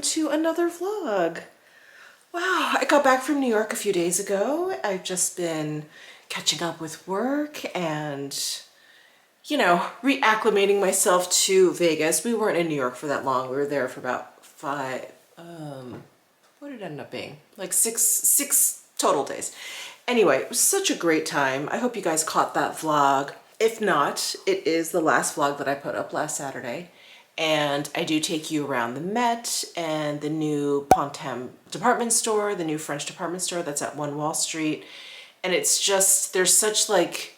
to another vlog. Wow, I got back from New York a few days ago. I've just been catching up with work and, you know, reacclimating myself to Vegas. We weren't in New York for that long. We were there for about what did it end up being? Like six total days. Anyway, it was such a great time. I hope you guys caught that vlog. If not, it is the last vlog that I put up last Saturday. And I do take you around the Met and the new Pontem department store, the new French department store that's at 1 Wall Street. And it's just, there's such like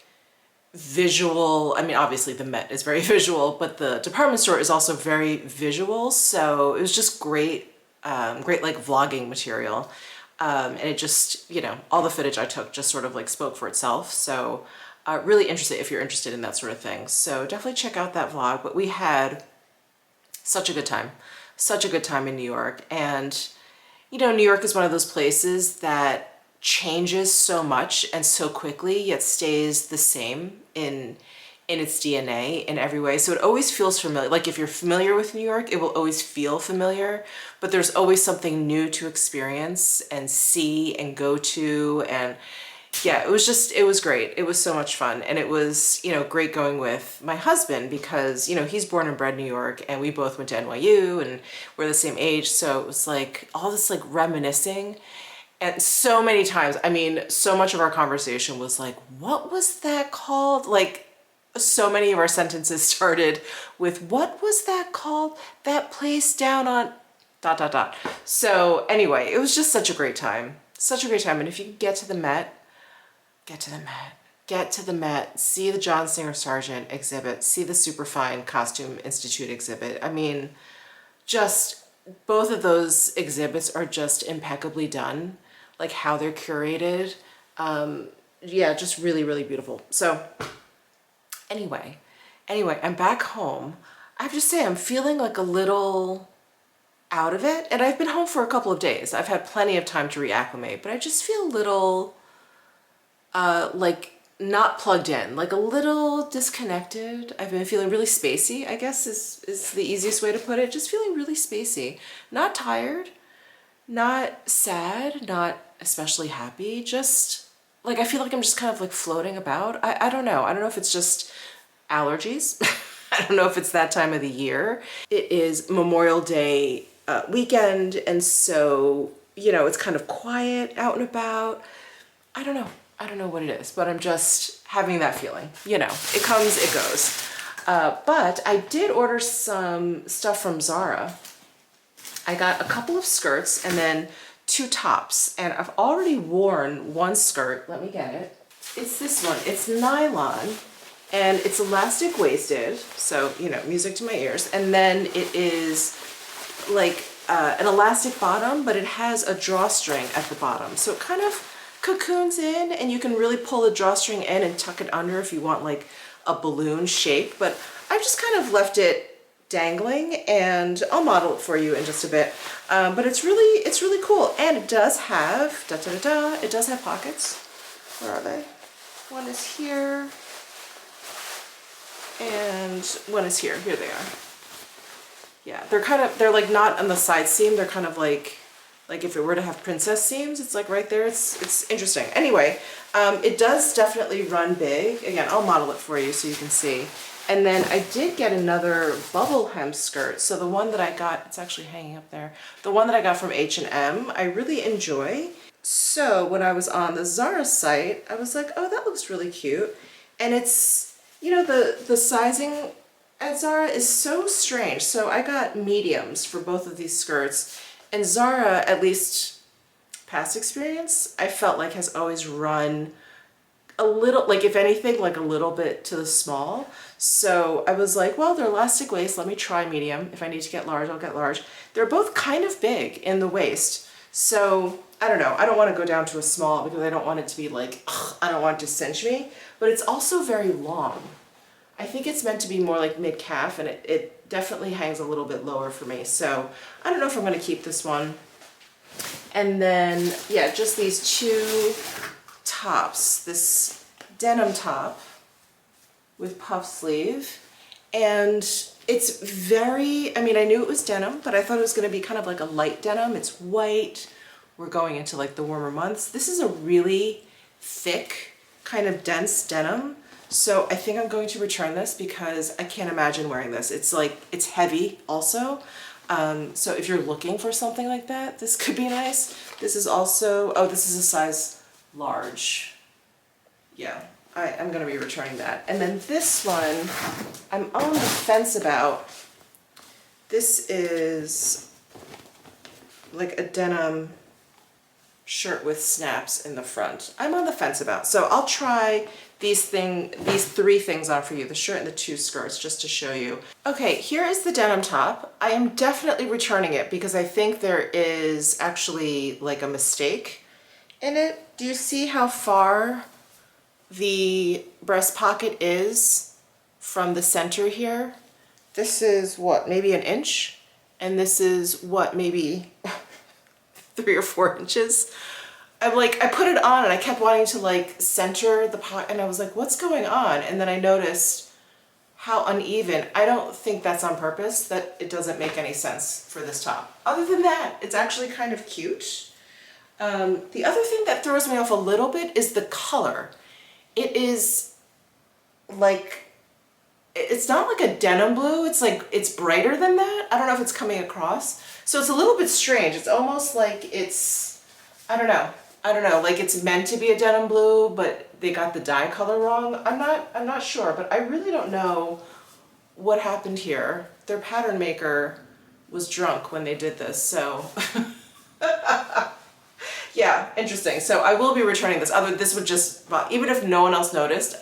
visual, I mean, obviously the Met is very visual, but the department store is also very visual. So it was just great, great like vlogging material. And it just, you know, all the footage I took just sort of like spoke for itself. So really interested if you're interested in that sort of thing. So definitely check out that vlog. But we had such a good time in New York. And, you know, New York is one of those places that changes so much and so quickly, yet stays the same in its DNA in every way. So it always feels familiar. Like if you're familiar with New York, it will always feel familiar, but there's always something new to experience and see and go to. And yeah, it was great. It was so much fun. And it was, you know, great going with my husband because, you know, he's born and bred New York and we both went to NYU and we're the same age. So it was like all this like reminiscing. And so many times, I mean, so much of our conversation was like, what was that called? Like so many of our sentences started with, what was that called? That place down on ... So anyway, it was just such a great time. Such a great time. And if you can get to the Met, get to the Met, see the John Singer Sargent exhibit, see the Superfine Costume Institute exhibit. I mean, just both of those exhibits are just impeccably done, like how they're curated. Yeah, just really, really beautiful. So anyway, I'm back home. I have to say, I'm feeling like a little out of it. And I've been home for a couple of days. I've had plenty of time to reacclimate, but I just feel a little like not plugged in, like a little disconnected. I've been feeling really spacey, I guess is the easiest way to put it. Just feeling really spacey. Not tired, not sad, not especially happy. Just like, I feel like I'm just kind of like floating about. I don't know. I don't know if it's just allergies. I don't know if it's that time of the year. It is Memorial Day weekend. And so, you know, it's kind of quiet out and about. I don't know what it is, but I'm just having that feeling. You know, it comes, it goes. But I did order some stuff from Zara. I got a couple of skirts and then 2 tops. And I've already worn one skirt. Let me get it. It's this one. It's nylon and it's elastic waisted. So, you know, music to my ears. And then it is like an elastic bottom, but it has a drawstring at the bottom. So it kind of cocoons in, and you can really pull the drawstring in and tuck it under if you want like a balloon shape. But I've just kind of left it dangling, and I'll model it for you in just a bit. But it's really cool, and it does have it does have pockets. Where are they? One is here, and one is here. Here they are. Yeah, they're like not on the side seam. They're kind of like if it were to have princess seams, it's like right there. It's interesting. Anyway, it does definitely run big. Again, I'll model it for you so you can see. And then I did get another bubble hem skirt. So the one that I got, it's actually hanging up there. The one that I got from H&M, I really enjoy. So when I was on the Zara site, I was like, oh, that looks really cute. And it's, you know, the sizing at Zara is so strange. So I got mediums for both of these skirts. And Zara, at least past experience, I felt like has always run a little, like if anything, like a little bit to the small. So I was like, well, they're elastic waist. Let me try medium. If I need to get large, I'll get large. They're both kind of big in the waist. So I don't know. I don't want to go down to a small because I don't want it to be like, ugh, I don't want it to cinch me. But it's also very long. I think it's meant to be more like mid-calf, and it definitely hangs a little bit lower for me. So I don't know if I'm going to keep this one. And then, yeah, just these 2 tops. This denim top with puff sleeve. And It's very, I mean, I knew it was denim, but I thought it was going to be kind of like a light denim. It's white. We're going into like the warmer months. This is a really thick, kind of dense denim. So I think I'm going to return this because I can't imagine wearing this. It's like, it's heavy also. So if you're looking for something like that, this could be nice. This is also, oh, this is a size large. Yeah, I'm gonna be returning that. And then this one, I'm on the fence about. This is like a denim shirt with snaps in the front. I'm on the fence about. So I'll try these three things on for you, the shirt and the two skirts, just to show you. Okay, here is the denim top. I am definitely returning it because I think there is actually like a mistake in it. Do you see how far the breast pocket is from the center here? This is what, maybe an inch? And this is what, maybe 3 or 4 inches? I'm like, I put it on and I kept wanting to like center the pocket and I was like, what's going on? And then I noticed how uneven. I don't think that's on purpose, that it doesn't make any sense for this top. Other than that, it's actually kind of cute. The other thing that throws me off a little bit is the color. It is like, it's not like a denim blue, it's like, it's brighter than that. I don't know if it's coming across. So it's a little bit strange. It's almost like it's, I don't know, like it's meant to be a denim blue, but they got the dye color wrong. I'm not sure, but I really don't know what happened here. Their pattern maker was drunk when they did this, so. Yeah, interesting. So I will be returning this. This would just, well, even if no one else noticed,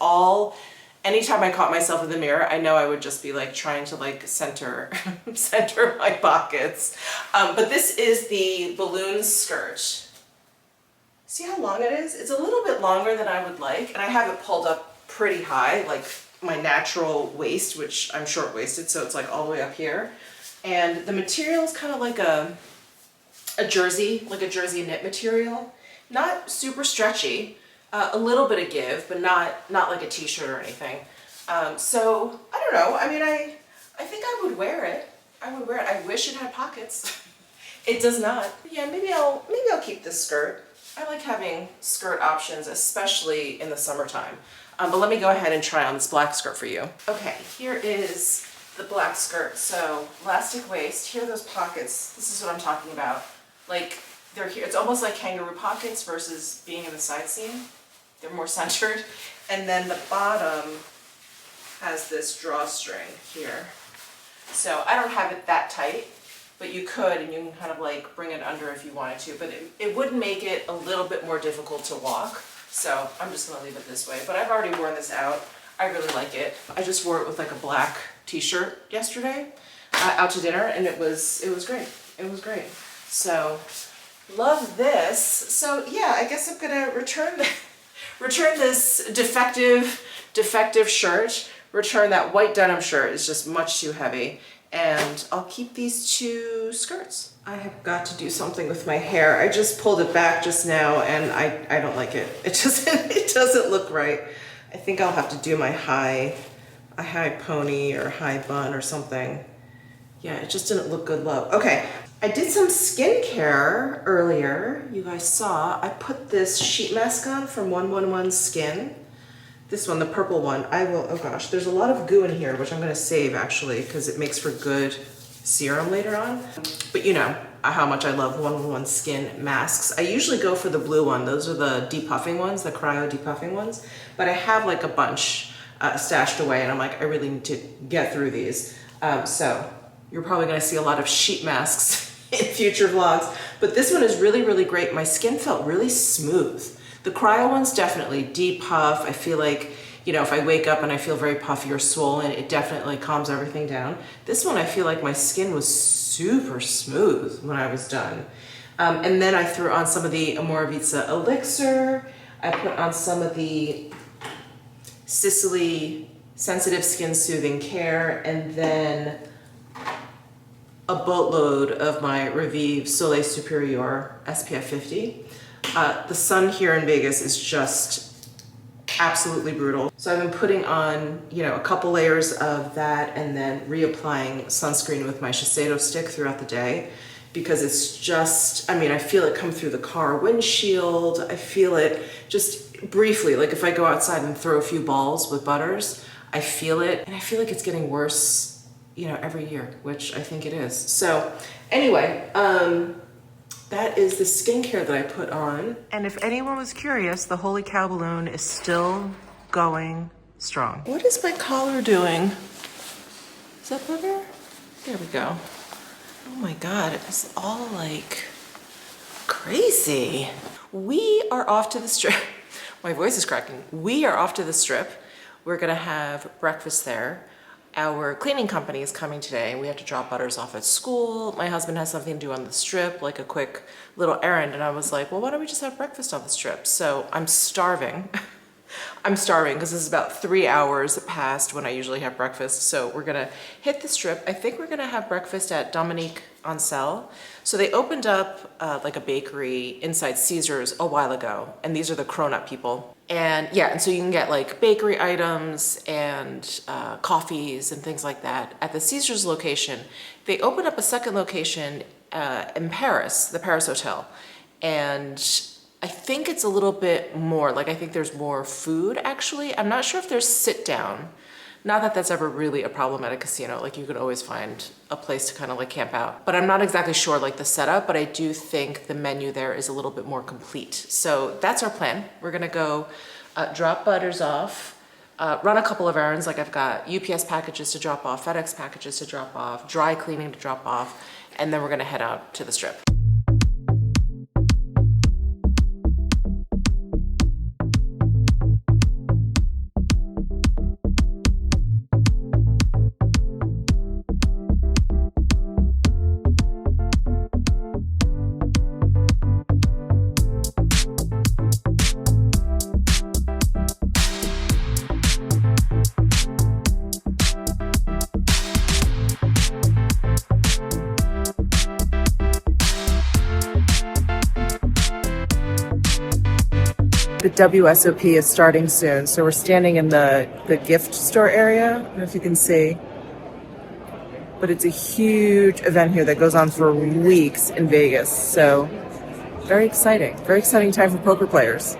anytime I caught myself in the mirror, I know I would just be like trying to like center my pockets. But this is the balloon skirt. See how long it is? It's a little bit longer than I would like, and I have it pulled up pretty high, like my natural waist, which I'm short-waisted, so it's like all the way up here. And the material is kind of like a jersey, like a jersey knit material. Not super stretchy, a little bit of give, but not like a t-shirt or anything. So I don't know. I mean, I think I would wear it. I would wear it. I wish it had pockets. It does not. Yeah, maybe I'll keep this skirt. I like having skirt options, especially in the summertime. But let me go ahead and try on this black skirt for you. Okay, here is the black skirt. So elastic waist. Here are those pockets. This is what I'm talking about. Like, they're here. It's almost like kangaroo pockets versus being in the side seam. They're more centered. And then the bottom has this drawstring here. So I don't have it that tight, but you could, and you can kind of like bring it under if you wanted to, but it would make it a little bit more difficult to walk. So I'm just gonna leave it this way, but I've already worn this out. I really like it. I just wore it with like a black t-shirt yesterday out to dinner, and it was great. It was great. So love this. So yeah, I guess I'm gonna return this defective shirt. Return that white denim shirt. It's just much too heavy. And I'll keep these two skirts. I have got to do something with my hair. I just pulled it back just now and I don't like it. It doesn't look right. I think I'll have to do a high pony or high bun or something. Yeah, it just didn't look good, love. Okay, I did some skincare earlier. You guys saw, I put this sheet mask on from 111 Skin. This one, the purple one, oh gosh, there's a lot of goo in here, which I'm gonna save actually, because it makes for good serum later on. But you know how much I love 111 Skin masks. I usually go for the blue one. Those are the depuffing ones, the cryo depuffing ones. But I have like a bunch stashed away, and I'm like, I really need to get through these. So you're probably gonna see a lot of sheet masks in future vlogs. But this one is really, really great. My skin felt really smooth. The cryo ones definitely depuff. I feel like, you know, if I wake up and I feel very puffy or swollen, it definitely calms everything down. This one, I feel like my skin was super smooth when I was done. And then I threw on some of the Amoravizza Elixir. I put on some of the Sicily Sensitive Skin Soothing Care, and then a boatload of my Revive Soleil Superior SPF 50. The sun here in Vegas is just absolutely brutal. So I've been putting on, you know, a couple layers of that and then reapplying sunscreen with my Shiseido stick throughout the day, because it's just, I mean, I feel it come through the car windshield. I feel it just briefly, like if I go outside and throw a few balls with butters, I feel it, and I feel like it's getting worse, you know, every year, which I think it is. So anyway, that is the skincare that I put on. And if anyone was curious, the Holy Cow balloon is still going strong. What is my collar doing? Is that better? There we go. Oh my God, it's all like crazy. We are off to the strip. My voice is cracking. We are off to the strip. We're gonna have breakfast there. Our cleaning company is coming today and we have to drop Butters off at school. My husband has something to do on the strip, like a quick little errand. And I was like, well, why don't we just have breakfast on the strip? So I'm starving. I'm starving because this is about 3 hours past when I usually have breakfast. So we're gonna hit the strip. I think we're gonna have breakfast at Dominique on Sell. So they opened up like a bakery inside Caesars a while ago. And these are the Cronut people. And yeah, and so you can get like bakery items and coffees and things like that at the Caesars location. They opened up a second location in Paris, the Paris Hotel. And I think it's a little bit more, like I think there's more food actually. I'm not sure if there's sit down. Not that that's ever really a problem at a casino, like you could always find a place to kind of like camp out. But I'm not exactly sure like the setup, but I do think the menu there is a little bit more complete. So that's our plan. We're gonna go drop Butters off, run a couple of errands, like I've got UPS packages to drop off, FedEx packages to drop off, dry cleaning to drop off, and then we're gonna head out to the strip. The WSOP is starting soon, so we're standing in the gift store area. I don't know if you can see, but it's a huge event here that goes on for weeks in Vegas. So very exciting time for poker players.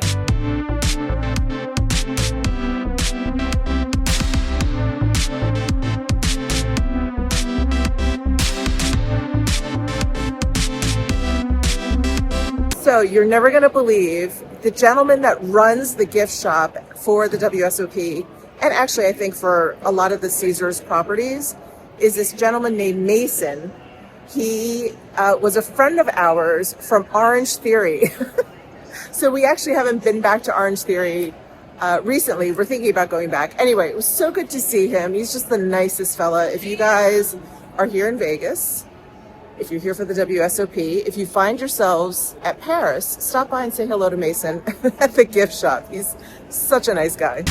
So you're never going to believe the gentleman that runs the gift shop for the WSOP, and actually I think for a lot of the Caesars properties, is this gentleman named Mason. He was a friend of ours from Orange Theory. So we actually haven't been back to Orange Theory recently. We're thinking about going back. Anyway, it was so good to see him. He's just the nicest fella. If you guys are here in Vegas, if you're here for the WSOP, if you find yourselves at Paris, stop by and say hello to Mason at the gift shop. He's such a nice guy.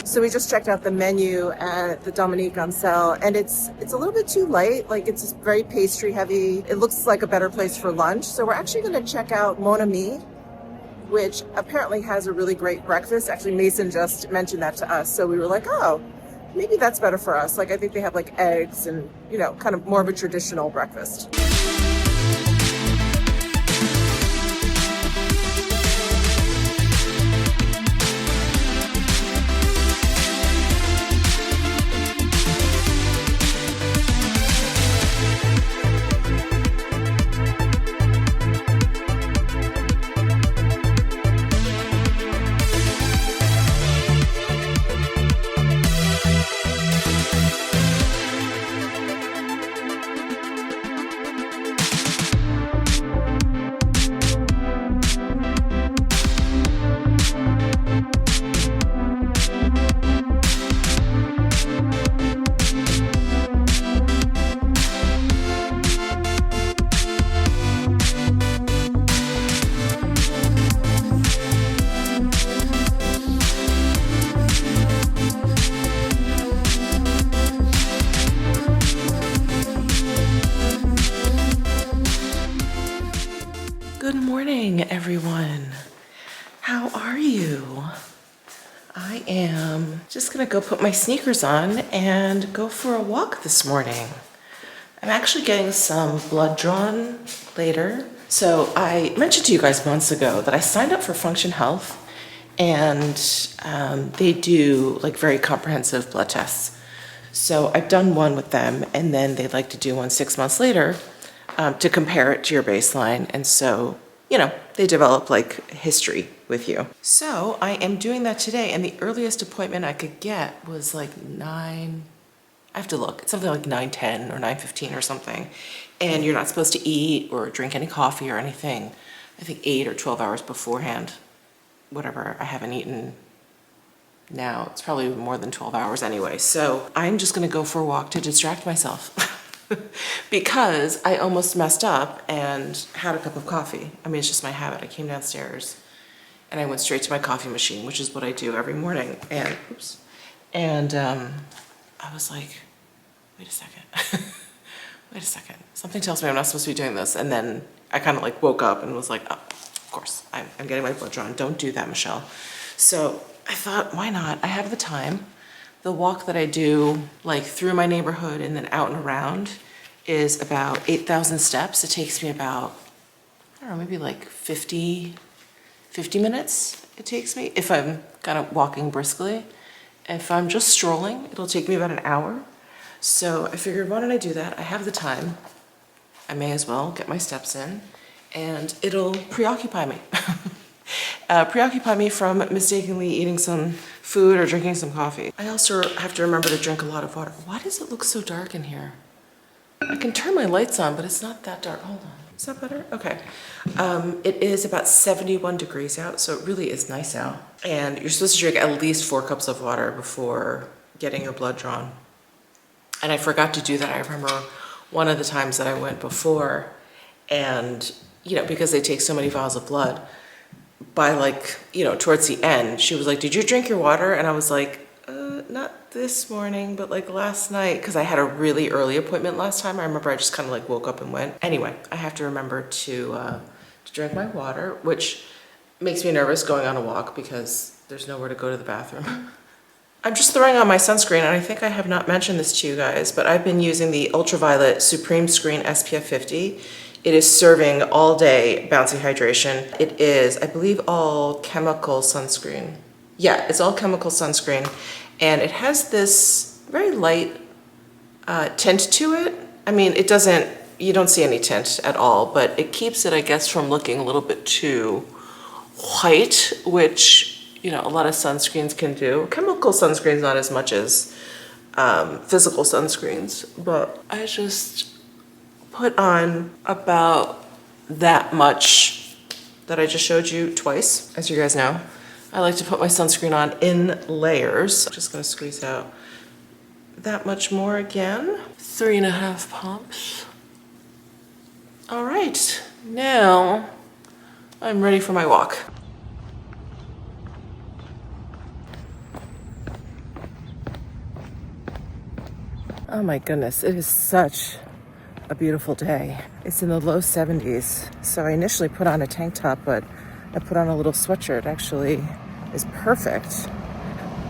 So we just checked out the menu at the Dominique on Sale, and it's a little bit too light. Like, it's very pastry heavy. It looks like a better place for lunch. So we're actually going to check out Mon Ami, which apparently has a really great breakfast. Actually, Mason just mentioned that to us. So we were like, oh, maybe that's better for us. Like, I think they have like eggs and, you know, kind of more of a traditional breakfast. everyone. How are you? I am just gonna go put my sneakers on and go for a walk this morning. I'm actually getting some blood drawn later. So I mentioned to you guys months ago that I signed up for Function Health, and they do like very comprehensive blood tests. So I've done one with them, and then they'd like to do one 6 months later to compare it to your baseline. And so, you know, they develop like history with you. So I am doing that today, and the earliest appointment I could get was like 9, I have to look, it's something like 9:10 or 9:15 or something. And you're not supposed to eat or drink any coffee or anything, I think 8 or 12 hours beforehand. Whatever, I haven't eaten now. It's probably more than 12 hours anyway. So I'm just gonna go for a walk to distract myself because I almost messed up and had a cup of coffee. I mean, it's just my habit. I came downstairs and I went straight to my coffee machine, which is what I do every morning. And, oops. And I was like, wait a second. Wait a second. Something tells me I'm not supposed to be doing this. And then I kind of like woke up and was like, oh, of course, I'm getting my blood drawn. Don't do that, Michele. So I thought, why not? I have the time. The walk that I do like through my neighborhood and then out and around is about 8,000 steps. It takes me about, I don't know, maybe like 50 minutes it takes me if I'm kind of walking briskly. If I'm just strolling, it'll take me about an hour. So I figured, why don't I do that? I have the time. I may as well get my steps in, and it'll preoccupy me. Preoccupy me from mistakenly eating some food or drinking some coffee. I also have to remember to drink a lot of water. Why does it look so dark in here? I can turn my lights on, but it's not that dark. Hold on. Is that better? Okay. It is about 71 degrees out, so it really is nice out. And you're supposed to drink at least 4 cups of water before getting your blood drawn. And I forgot to do that. I remember one of the times that I went before, and, you know, because they take so many vials of blood, by like, you know, towards the end, she was like, did you drink your water? And I was like, not this morning, but like last night, because I had a really early appointment last time. I remember I just kind of like woke up and went. Anyway, I have to remember to drink my water, which makes me nervous going on a walk because there's nowhere to go to the bathroom. I'm just throwing on my sunscreen, and I think I have not mentioned this to you guys, but I've been using the Ultraviolet Supreme Screen SPF 50. It is serving all day bouncy hydration. It is, I believe, all chemical sunscreen. Yeah, it's all chemical sunscreen, and it has this very light tint to it. I mean, it doesn't, you don't see any tint at all, but it keeps it, I guess, from looking a little bit too white, which, you know, a lot of sunscreens can do. Chemical sunscreens, not as much as physical sunscreens, but I just put on about that much that I just showed you twice. As you guys know, I like to put my sunscreen on in layers. I'm just gonna squeeze out that much more again. 3.5 pumps. All right, now I'm ready for my walk. Oh my goodness, it is such a beautiful day. It's in the low 70s. So I initially put on a tank top, but I put on a little sweatshirt. Actually is perfect.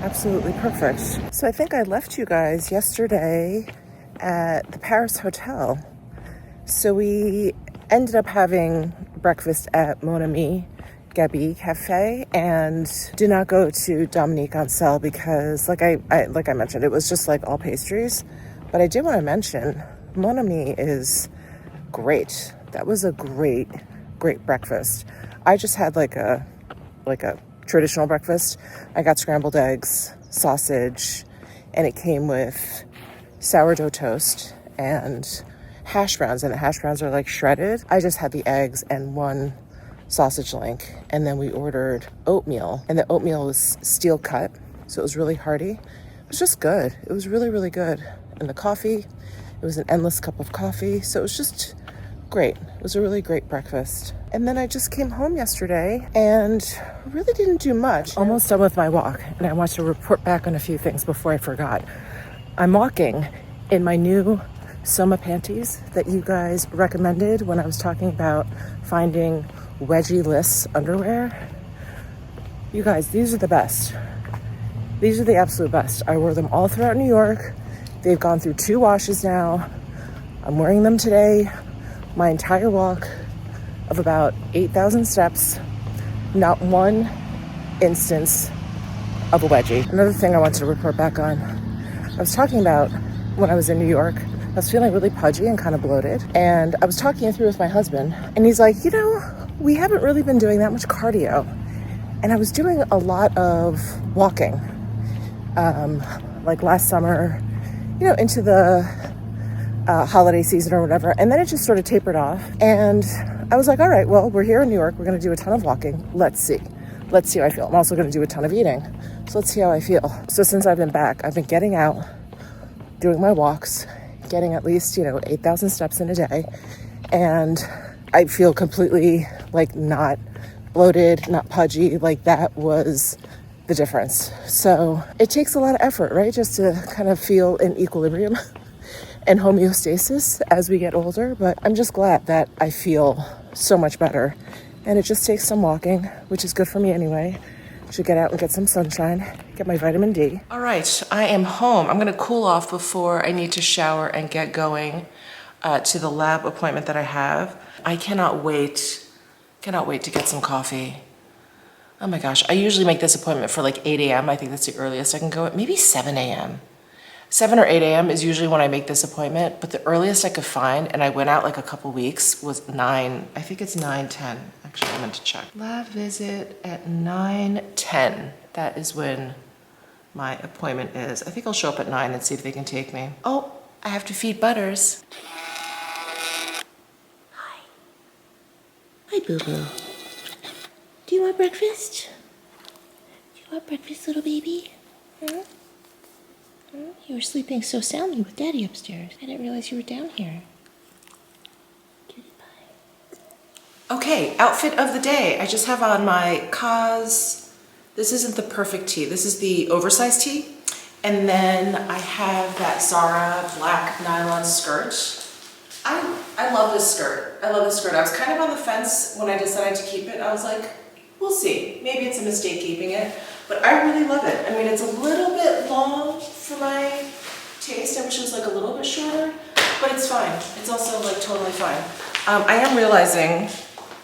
Absolutely perfect. So I think I left you guys yesterday at the Paris Hotel. So we ended up having breakfast at Mon Ami Gabi Cafe and did not go to Dominique Ancel because like I mentioned, it was just like all pastries. But I did want to mention, Mon Ami is great. That was a great breakfast. I just had like a traditional breakfast. I got scrambled eggs, sausage, and it came with sourdough toast and hash browns, and the hash browns are like shredded. I just had the eggs and one sausage link, and then we ordered oatmeal, and the oatmeal was steel cut, so it was really hearty. It was just good. It was really, really good. And the coffee, it was an endless cup of coffee, so it was just great. It was a really great breakfast. And then I just came home yesterday and really didn't do much. Almost done with my walk, and I want to report back on a few things before I forgot. I'm walking in my new Soma panties that you guys recommended when I was talking about finding wedgie-less underwear. You guys, these are the best. These are the absolute best. I wore them all throughout New York. They've gone through 2 washes now. I'm wearing them today. My entire walk of about 8,000 steps. Not one instance of a wedgie. Another thing I wanted to report back on. I was talking about when I was in New York, I was feeling really pudgy and kind of bloated. And I was talking it through with my husband. And he's like, you know, we haven't really been doing that much cardio. And I was doing a lot of walking. Like last summer, you know, into the holiday season or whatever. And then it just sort of tapered off. And I was like, all right, well, we're here in New York. We're going to do a ton of walking. Let's see. Let's see how I feel. I'm also going to do a ton of eating. So let's see how I feel. So since I've been back, I've been getting out, doing my walks, getting at least, you know, 8,000 steps in a day. And I feel completely like not bloated, not pudgy. Like that was the difference. So it takes a lot of effort, right? Just to kind of feel in equilibrium and homeostasis as we get older. But I'm just glad that I feel so much better. And it just takes some walking, which is good for me anyway. Should get out and get some sunshine, get my vitamin D. All right, I am home. I'm gonna cool off before I need to shower and get going to the lab appointment that I have. I cannot wait to get some coffee. Oh my gosh, I usually make this appointment for like 8 a.m. I think that's the earliest I can go, maybe 7 a.m. 7 or 8 a.m. is usually when I make this appointment, but the earliest I could find, and I went out like a couple weeks, was 9, I think it's 9:10. Actually, I meant to check. Lab visit at 9:10. That is when my appointment is. I think I'll show up at 9 and see if they can take me. Oh, I have to feed Butters. Hi. Hi, boo-boo. Do you want breakfast? Do you want breakfast, little baby? Hmm? You were sleeping so soundly with Daddy upstairs. I didn't realize you were down here. Cutie pie. Okay, outfit of the day. I just have on my Cause. This isn't the perfect tee. This is the oversized tee. And then I have that Zara black nylon skirt. I love this skirt. I love this skirt. I was kind of on the fence when I decided to keep it. I was like, we'll see. Maybe it's a mistake keeping it. But I really love it. I mean, it's a little bit long for my taste. I wish it was like a little bit shorter, but it's fine. It's also like totally fine. I am realizing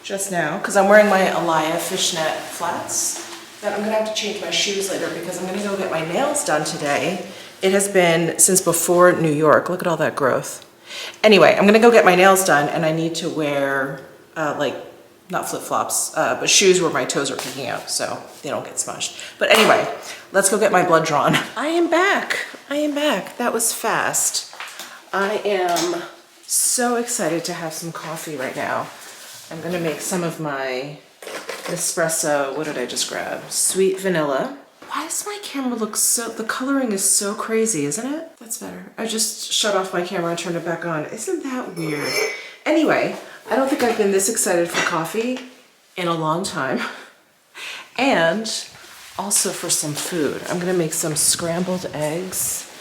just now, because I'm wearing my Alaya fishnet flats, that I'm gonna have to change my shoes later because I'm gonna go get my nails done today. It has been since before New York. Look at all that growth. Anyway, I'm gonna go get my nails done and I need to wear like, not flip-flops, but shoes where my toes are kicking out so they don't get smushed. But anyway, let's go get my blood drawn. I am back. I am back. That was fast. I am so excited to have some coffee right now. I'm gonna make some of my espresso. What did I just grab? Sweet vanilla. Why does my camera look so, the coloring is so crazy, isn't it? That's better. I just shut off my camera and turned it back on. Isn't that weird? Anyway, I don't think I've been this excited for coffee in a long time. And also for some food. I'm gonna make some scrambled eggs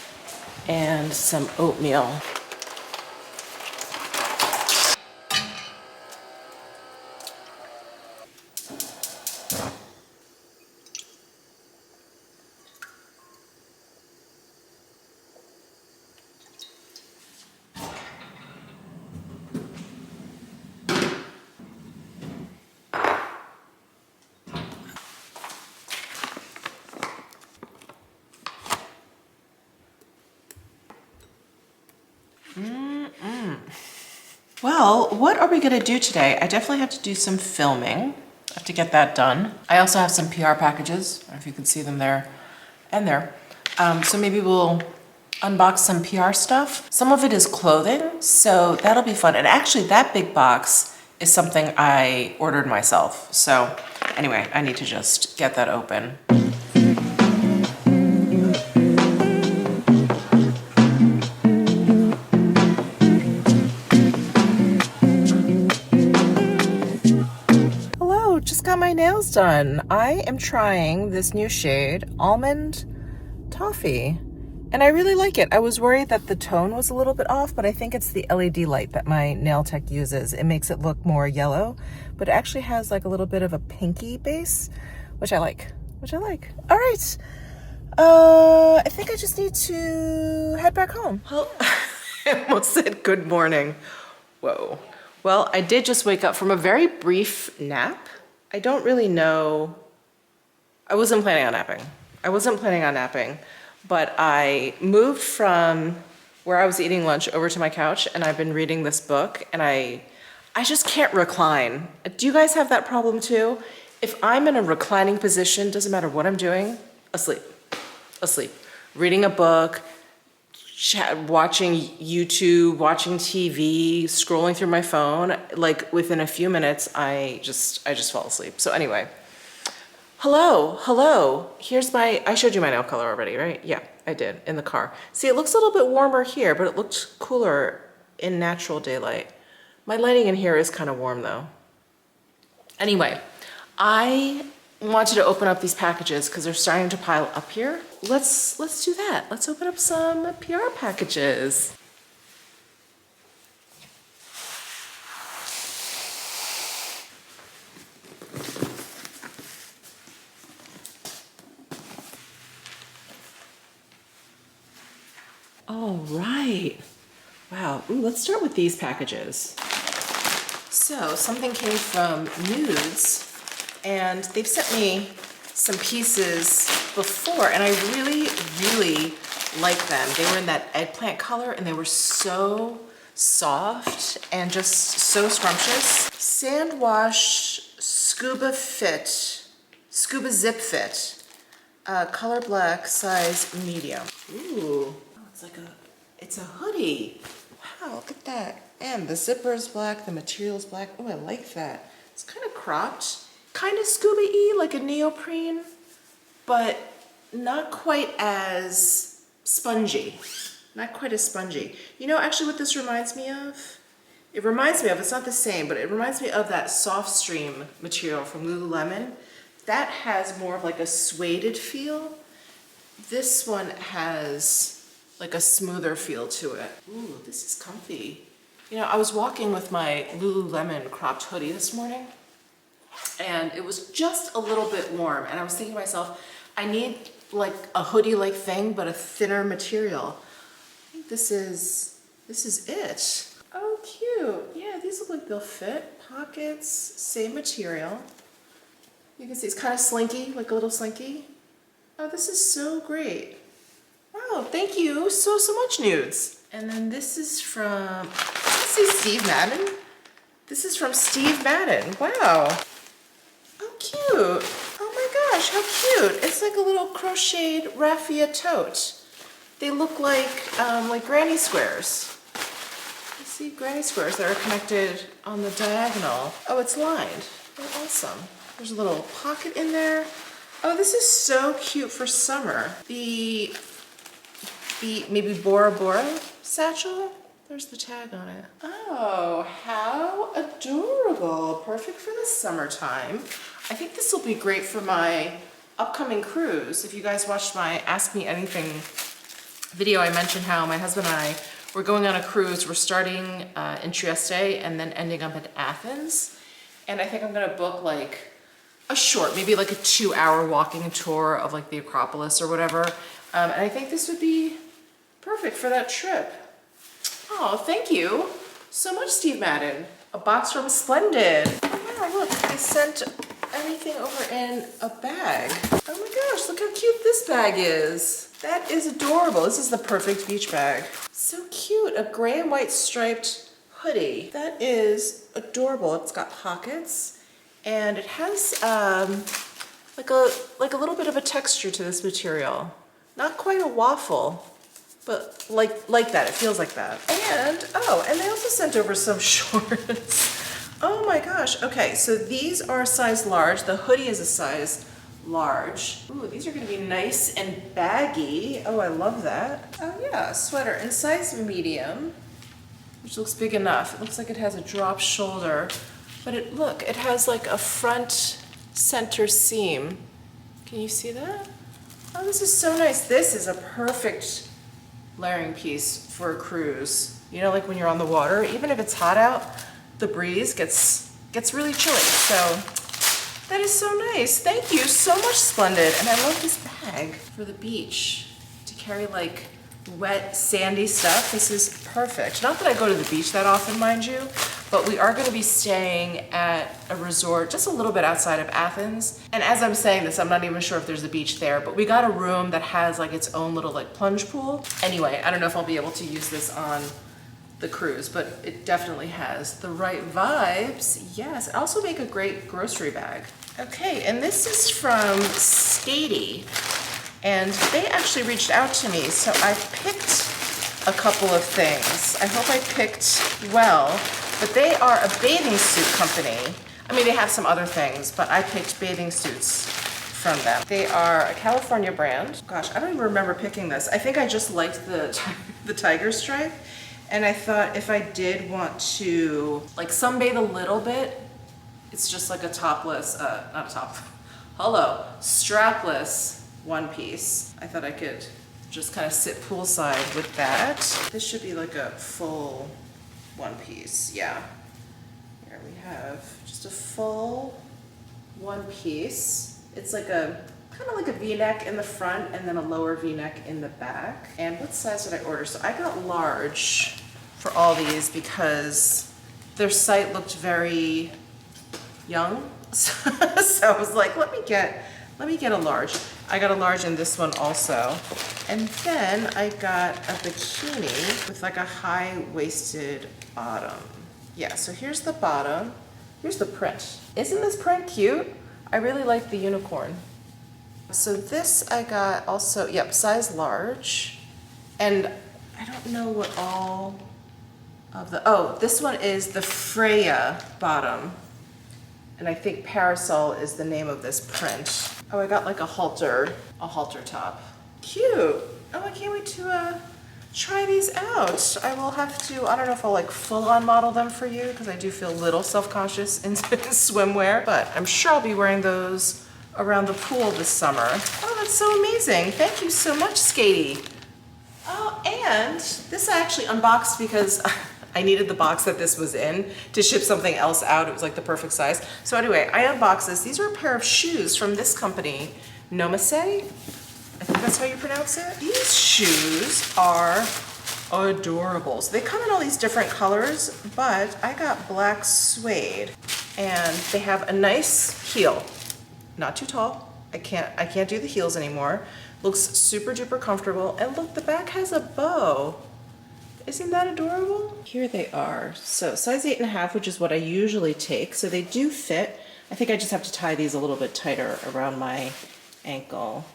and some oatmeal. Well, what are we gonna do today? I definitely have to do some filming. I have to get that done. I also have some PR packages. I don't know if you can see them there and there. So maybe we'll unbox some PR stuff. Some of it is clothing, so that'll be fun. And actually that big box is something I ordered myself. So anyway, I need to just get that open. Got my nails done. I am trying this new shade, Almond Toffee, And I really like it. I was worried that the tone was a little bit off, but I think it's the LED light that my nail tech uses. It makes it look more yellow, but it actually has like a little bit of a pinky base, which I like. All right. I think I just need to head back home. Well, I almost said good morning. Whoa. Well, I did just wake up from a very brief nap. I don't really know. I wasn't planning on napping, but I moved from where I was eating lunch over to my couch, and I've been reading this book, and I just can't recline. Do you guys have that problem too? If I'm in a reclining position, doesn't matter what I'm doing, asleep. Reading a book, watching YouTube, watching TV, scrolling through my phone, like within a few minutes, I just fall asleep. So anyway, hello. I showed you my nail color already, right? Yeah, I did, in the car. See, it looks a little bit warmer here, but it looked cooler in natural daylight. My lighting in here is kind of warm though. Anyway, I wanted to open up these packages because they're starting to pile up here. Let's do that. Let's open up some PR packages. All right. Wow. Ooh, let's start with these packages. So something came from Nudes, and they've sent me some pieces before, and I really like them. They were in that eggplant color, and they were so soft and just so scrumptious. Sand Wash Scuba Zip Fit, color black, size medium. Ooh, it's a hoodie. Wow, look at that. And the zipper is black, the material is black. Oh, I like that. It's kind of cropped. Kind of scuba-y, like a neoprene, but not quite as spongy. You know, actually what this reminds me of? It's not the same, but it reminds me of that Soft Stream material from Lululemon. That has more of like a suede feel. This one has like a smoother feel to it. Ooh, this is comfy. You know, I was walking with my Lululemon cropped hoodie this morning, and it was just a little bit warm, and I was thinking to myself, I need like a hoodie-like thing, but a thinner material. I think this is it. Oh, cute. Yeah, these look like they'll fit. Pockets, same material. You can see it's kind of slinky, like a little slinky. Oh, this is so great. Wow, thank you so much, Nudes. And then this is from, let's see, Steve Madden. This is from Steve Madden. Wow. Oh, cute. Oh my gosh, how cute. It's like a little crocheted raffia tote. They look like granny squares. You see granny squares that are connected on the diagonal. Oh, it's lined. Oh, awesome. There's a little pocket in there. Oh, this is so cute for summer. The maybe Bora Bora satchel. There's the tag on it. Oh, how adorable. Perfect for the summertime. I think this will be great for my upcoming cruise. If you guys watched my Ask Me Anything video, I mentioned how my husband and I were going on a cruise. We're starting in Trieste and then ending up in Athens. And I think I'm gonna book like a short, maybe like a 2-hour walking tour of like the Acropolis or whatever. And I think this would be perfect for that trip. Oh, thank you so much, Steve Madden. A box from Splendid. Oh wow, look, they sent everything over in a bag. Oh my gosh, look how cute this bag is. That is adorable. This is the perfect beach bag. So cute, a gray and white striped hoodie. That is adorable. It's got pockets, and it has like a little bit of a texture to this material. Not quite a waffle, but like that. It feels like that. And oh, and they also sent over some shorts. Oh my gosh. Okay, so these are a size large. The hoodie is a size large. Ooh, these are gonna be nice and baggy. Oh, I love that. Oh yeah, sweater in size medium, which looks big enough. It looks like it has a drop shoulder, but it has like a front center seam. Can you see that? Oh, this is so nice. This is a perfect layering piece for a cruise. You know, like when you're on the water, even if it's hot out, the breeze gets really chilly. So that is so nice. Thank you so much, Splendid. And I love this bag for the beach to carry like wet, sandy stuff. This is perfect. Not that I go to the beach that often, mind you, but we are going to be staying at a resort just a little bit outside of Athens. And as I'm saying this, I'm not even sure if there's a beach there, but we got a room that has like its own little like plunge pool. Anyway, I don't know if I'll be able to use this on the cruise, but it definitely has the right vibes. Yes, it also make a great grocery bag. Okay, and this is from Skady, and they actually reached out to me, so I picked a couple of things. I hope I picked well, but they are a bathing suit company. I mean, they have some other things, but I picked bathing suits from them. They are a California brand. Gosh, I don't even remember picking this. I think I just liked the tiger stripe. And I thought if I did want to like sunbathe a little bit, it's just like a topless, not a top, hello, strapless one piece. I thought I could just kind of sit poolside with that. This should be like a full one piece, yeah. Here we have just a full one piece. It's like a, kind of like a V-neck in the front and then a lower V-neck in the back. And what size did I order? So I got large for all these because their site looked very young. So I was like, let me get a large. I got a large in this one also. And then I got a bikini with like a high-waisted bottom. Yeah, so here's the bottom. Here's the print. Isn't this print cute? I really like the unicorn. So this I got also, yep, size large. And I don't know what all of the, oh, this one is the Freya bottom. And I think Parasol is the name of this print. Oh, I got like a halter top. Cute. Oh, I can't wait to try these out. I will have to, I don't know if I'll like full on model them for you because I do feel a little self-conscious in swimwear, but I'm sure I'll be wearing those around the pool this summer. Oh, that's so amazing. Thank you so much, Skady. Oh, and this I actually unboxed because I needed the box that this was in to ship something else out. It was like the perfect size. So anyway, I unboxed this. These are a pair of shoes from this company, Nomase. I think that's how you pronounce it. These shoes are adorable. So they come in all these different colors, but I got black suede and they have a nice heel. Not too tall. I can't do the heels anymore. Looks super duper comfortable. And look, the back has a bow. Isn't that adorable? Here they are. So size 8.5, which is what I usually take. So they do fit. I think I just have to tie these a little bit tighter around my ankle.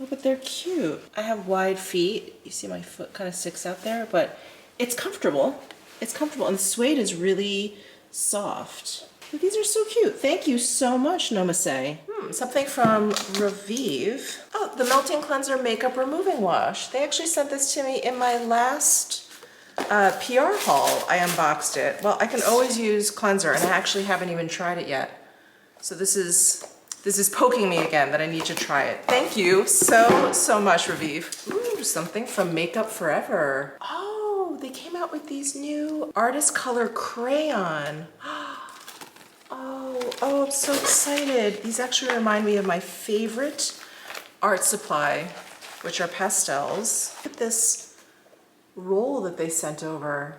Oh, but they're cute. I have wide feet. You see my foot kind of sticks out there, but it's comfortable. It's comfortable, and the suede is really soft. But these are so cute. Thank you so much, Nomase. Something from Revive. Oh, the Melting Cleanser Makeup Removing Wash. They actually sent this to me in my last PR haul. I unboxed it. Well, I can always use cleanser, and I actually haven't even tried it yet. So this is poking me again that I need to try it. Thank you so much, Revive. Ooh, something from Makeup Forever. Oh, they came out with these new Artist Color Crayon. Oh, I'm so excited. These actually remind me of my favorite art supply, which are pastels. Look at this roll that they sent over.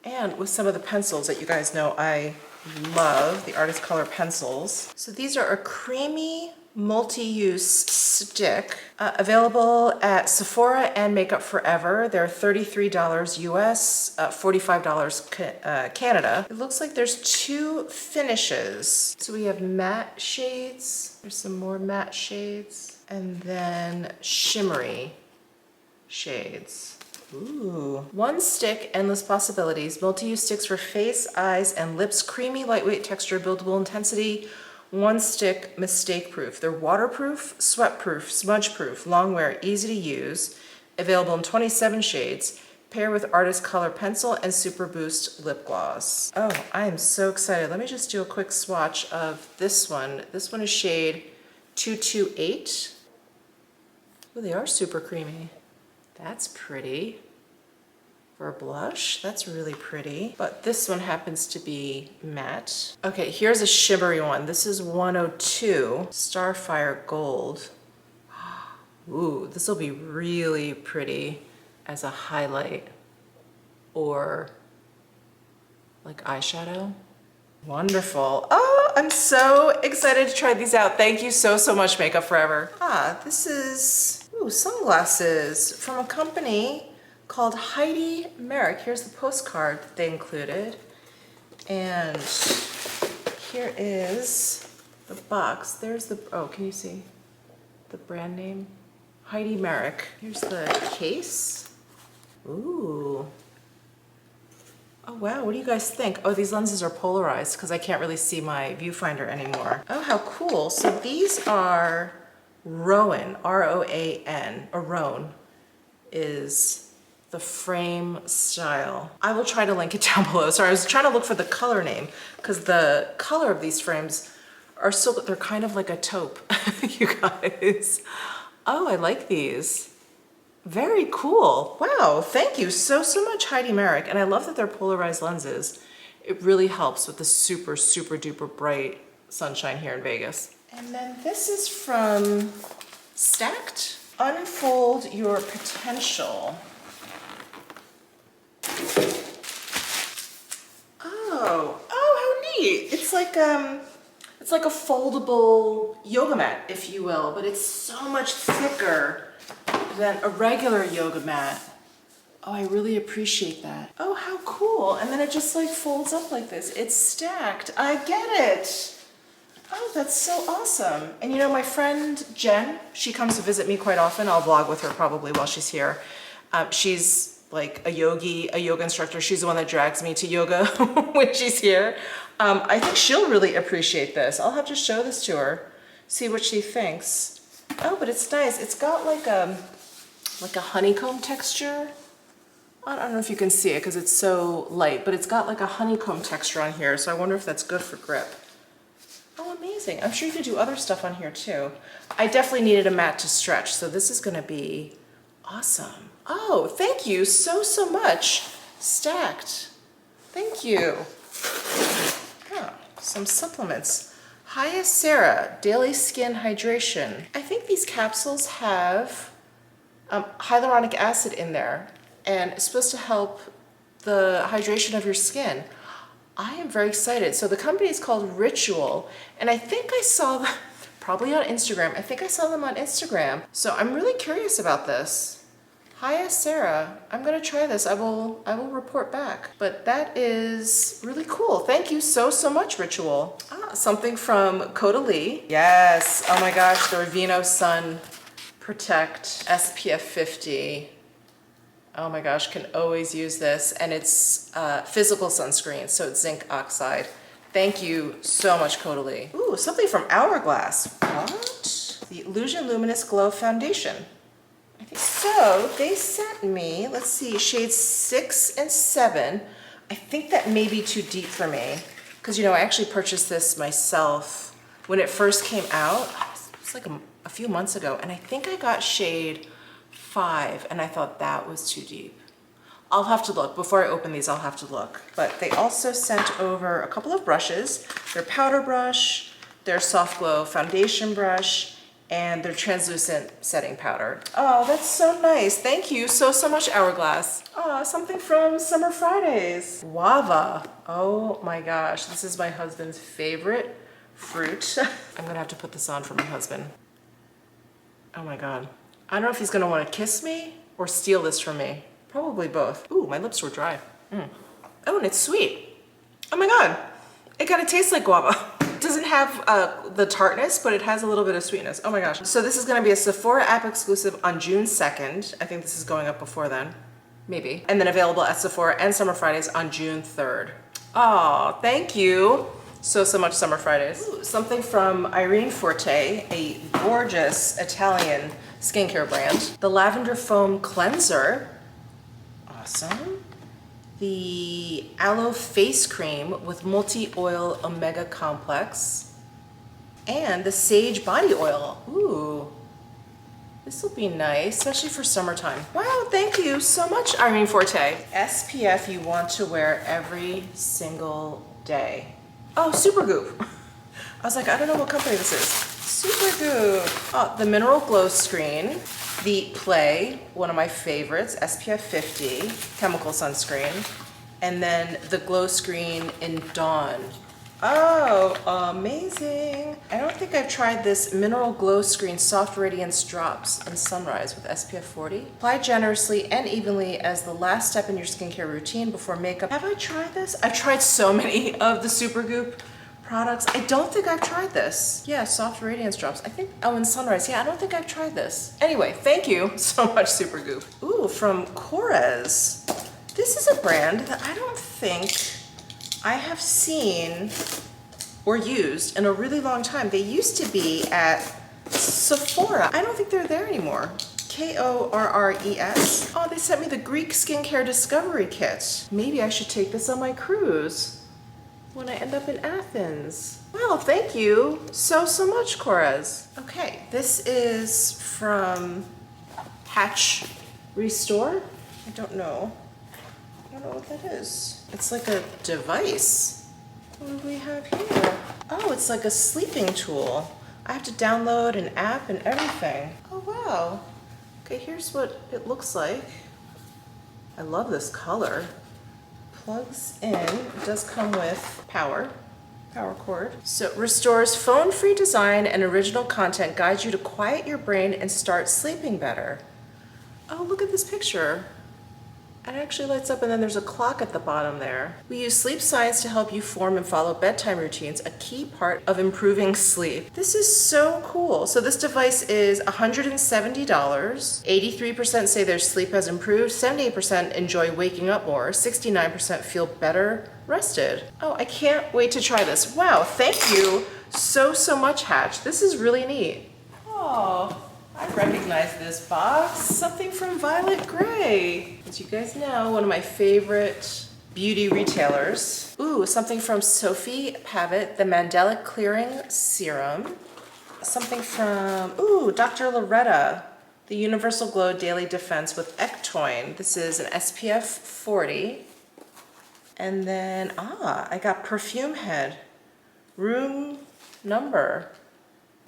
And with some of the pencils that you guys know I love, the Artist Color pencils. So these are a creamy multi-use stick available at Sephora and Makeup Forever. They're $33 US, $45 Canada. It looks like there's two finishes. So we have matte shades. There's some more matte shades. And then shimmery shades. Ooh. One stick, endless possibilities. Multi-use sticks for face, eyes, and lips. Creamy, lightweight texture, buildable intensity. One stick, mistake proof. They're waterproof, sweat proof, smudge proof, long wear, easy to use. Available in 27 shades. Pair with Artist Color Pencil and Super Boost Lip Gloss. Oh, I am so excited. Let me just do a quick swatch of this one. This one is shade 228. Oh, they are super creamy. That's pretty. For a blush, that's really pretty. But this one happens to be matte. Okay, here's a shimmery one. This is 102 Starfire Gold. Ooh, this will be really pretty as a highlight or like eyeshadow. Wonderful. Oh, I'm so excited to try these out. Thank you so, so much, Makeup Forever. This is, ooh, sunglasses from a company called Heidi Merrick. Here's the postcard that they included. And here is the box. There's the, oh, can you see the brand name? Heidi Merrick. Here's the case. Ooh. Oh wow, what do you guys think? Oh, these lenses are polarized because I can't really see my viewfinder anymore. Oh, how cool. So these are Rowan, R-O-A-N, or Rowan is the frame style. I will try to link it down below. Sorry, I was trying to look for the color name because the color of these frames are so, they're kind of like a taupe, you guys. Oh, I like these. Very cool. Wow, thank you so, so much, Heidi Merrick. And I love that they're polarized lenses. It really helps with the super, super duper bright sunshine here in Vegas. And then this is from Stacked. Unfold Your Potential. Oh, how neat. It's like a foldable yoga mat, if you will, but it's so much thicker than a regular yoga mat. Oh, I really appreciate that. Oh, how cool. And then it just like folds up like this. It's stacked. I get it. Oh, that's so awesome. And you know, my friend Jen, she comes to visit me quite often. I'll vlog with her probably while she's here. She's like a yoga instructor. She's the one that drags me to yoga when she's here. I think she'll really appreciate this. I'll have to show this to her, see what she thinks. Oh, but it's nice. It's got like a honeycomb texture. I don't know if you can see it because it's so light, but it's got like a honeycomb texture on here. So I wonder if that's good for grip. Oh, amazing. I'm sure you could do other stuff on here too. I definitely needed a mat to stretch, so this is gonna be awesome. Oh, thank you so, so much. Stacked. Thank you. Oh, some supplements. Hiya Sarah, Daily Skin Hydration. I think these capsules have hyaluronic acid in there, and it's supposed to help the hydration of your skin. I am very excited. So the company is called Ritual, and I think I saw them probably on Instagram. I think I saw them on Instagram. So I'm really curious about this. Hiya Sarah, I'm gonna try this. I will report back. But that is really cool. Thank you so, so much, Ritual. Something from Caudalie. Yes, oh my gosh, the Ravino Sun Protect SPF 50. Oh my gosh, can always use this. And it's physical sunscreen, so it's zinc oxide. Thank you so much, Caudalie. Ooh, something from Hourglass. What? The Illusion Luminous Glow Foundation. I think so. They sent me, let's see, shades 6 and 7. I think that may be too deep for me because, you know, I actually purchased this myself when it first came out. It's like a few months ago, and I think I got shade 5, and I thought that was too deep. I'll have to look. Before I open these, I'll have to look. But they also sent over a couple of brushes. Their powder brush, their soft glow foundation brush, and their translucent setting powder. Oh, that's so nice. Thank you so, so much, Hourglass. Oh, something from Summer Fridays. Guava. Oh my gosh, this is my husband's favorite fruit. I'm gonna have to put this on for my husband. Oh my God. I don't know if he's gonna wanna kiss me or steal this from me. Probably both. Ooh, my lips were dry. Oh, and it's sweet. Oh my God, it kind of tastes like guava. It doesn't have the tartness, but it has a little bit of sweetness. Oh my gosh. So this is gonna be a Sephora app exclusive on June 2nd. I think this is going up before then, maybe. And then available at Sephora and Summer Fridays on June 3rd. Oh, thank you so, so much, Summer Fridays. Ooh, something from Irene Forte, a gorgeous Italian skincare brand. The Lavender Foam Cleanser. Awesome. The Aloe Face Cream with Multi-Oil Omega Complex. And the Sage Body Oil. Ooh. This will be nice, especially for summertime. Wow, thank you so much, Irene Forte. SPF you want to wear every single day. Oh, Supergoop. I was like, I don't know what company this is. Supergoop. Oh, the Mineral Glow Screen. The Play, one of my favorites, SPF 50, chemical sunscreen. And then the Glow Screen in Dawn. Oh, amazing. I don't think I've tried this Mineral Glow Screen Soft Radiance Drops in Sunrise with SPF 40. Apply generously and evenly as the last step in your skincare routine before makeup. Have I tried this? I've tried so many of the Supergoop products. I don't think I've tried this. Yeah, Soft Radiance Drops. I think, oh, in Sunrise. Yeah, I don't think I've tried this. Anyway, thank you so much, Supergoop. Ooh, from Korres. This is a brand that I don't think I have seen or used in a really long time. They used to be at Sephora. I don't think they're there anymore. Korres. Oh, they sent me the Greek Skincare Discovery Kit. Maybe I should take this on my cruise when I end up in Athens. Wow, thank you so much, Korres. Okay, this is from Hatch Restore. I don't know what that is. It's like a device. What do we have here? Oh, it's like a sleeping tool. I have to download an app and everything. Oh, wow. Okay, here's what it looks like. I love this color. Plugs in. It does come with power cord. So it restores phone-free design and original content, guides you to quiet your brain and start sleeping better. Oh, look at this picture. It actually lights up and then there's a clock at the bottom there. We use sleep science to help you form and follow bedtime routines, a key part of improving sleep. This is so cool. So this device is $170. 83% say their sleep has improved, 78% enjoy waking up more, 69% feel better rested. Oh, I can't wait to try this. Wow, thank you so much, Hatch. This is really neat. Oh. I recognize this box, something from Violet Grey. As you guys know, one of my favorite beauty retailers. Ooh, something from Sofie, Pavitt, the Mandelic Clearing Serum. Something from, ooh, Dr. Loretta, the Universal Glow Daily Defense with Ectoin. This is an SPF 40. And then, I got Perfume Head, Room Number.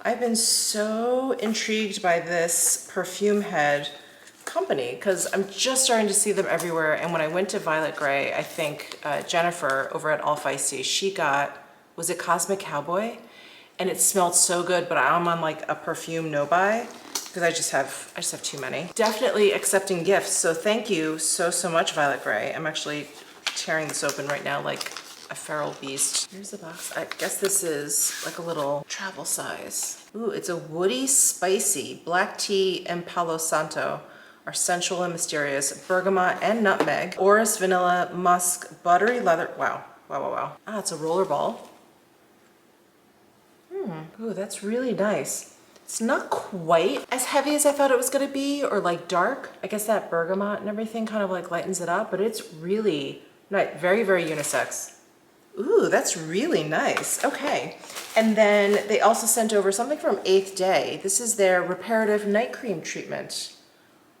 I've been so intrigued by this Perfume Head company because I'm just starting to see them everywhere. And when I went to Violet Grey, I think Jennifer over at All Feisty, she got, was it Cosmic Cowboy? And it smelled so good, but I'm on like a perfume no buy because I just have too many. Definitely accepting gifts. So thank you so much, Violet Grey. I'm actually tearing this open right now like a feral beast. Here's the box. I guess this is like a little travel size. Ooh, it's a woody, spicy black tea and Palo Santo are sensual and mysterious. Bergamot and nutmeg. Orris, vanilla, musk, buttery leather. Wow. Ah, it's a roller ball. Ooh, that's really nice. It's not quite as heavy as I thought it was gonna be, or like dark. I guess that bergamot and everything kind of like lightens it up, but it's really nice. Very unisex. Ooh, that's really nice. Okay. And then they also sent over something from 8th Day. This is their reparative night cream treatment.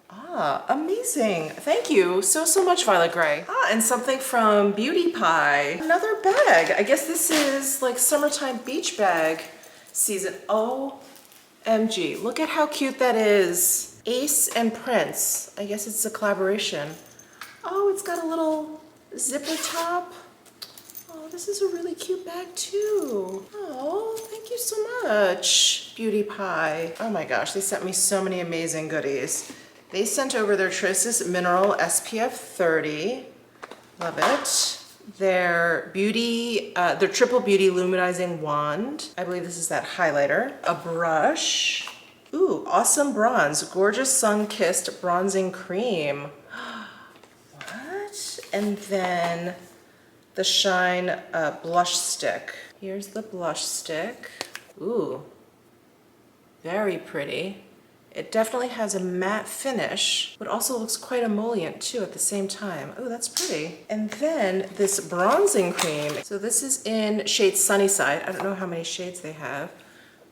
Ah, amazing. Thank you so much, Violet Grey. Ah, and something from Beauty Pie. Another bag. I guess this is like summertime beach bag season. OMG. Look at how cute that is. Ace and Prince. I guess it's a collaboration. Oh, it's got a little zipper top. Oh, this is a really cute bag too. Oh, thank you so much, Beauty Pie. Oh my gosh, they sent me so many amazing goodies. They sent over their Tristis Mineral SPF 30. Love it. Their Triple Beauty Luminizing Wand. I believe this is that highlighter. A brush. Ooh, Awesome Bronze. Gorgeous Sun-Kissed Bronzing Cream. What? And then the Shine blush stick. Here's the blush stick. Ooh, very pretty. It definitely has a matte finish, but also looks quite emollient too at the same time. Oh, that's pretty. And then this bronzing cream. So this is in shade Sunnyside. I don't know how many shades they have,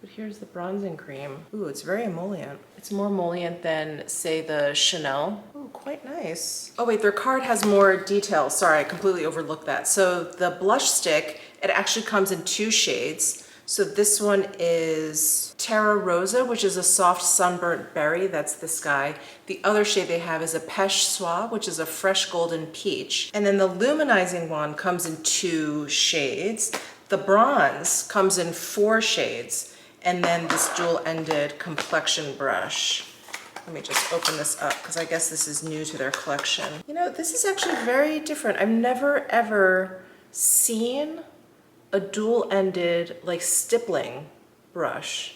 But here's the bronzing cream. Ooh, it's very emollient. It's more emollient than, say, the Chanel. Ooh, quite nice. Oh wait, their card has more details. Sorry, I completely overlooked that. So the blush stick, it actually comes in 2 shades. So this one is Terra Rosa, which is a soft sunburnt berry. That's this guy. The other shade they have is a Pêche Soie, which is a fresh golden peach. And then the luminizing one comes in 2 shades. The bronze comes in 4 shades. And then this dual-ended complexion brush. Let me just open this up because I guess this is new to their collection. You know, this is actually very different. I've never ever seen a dual-ended like stippling brush.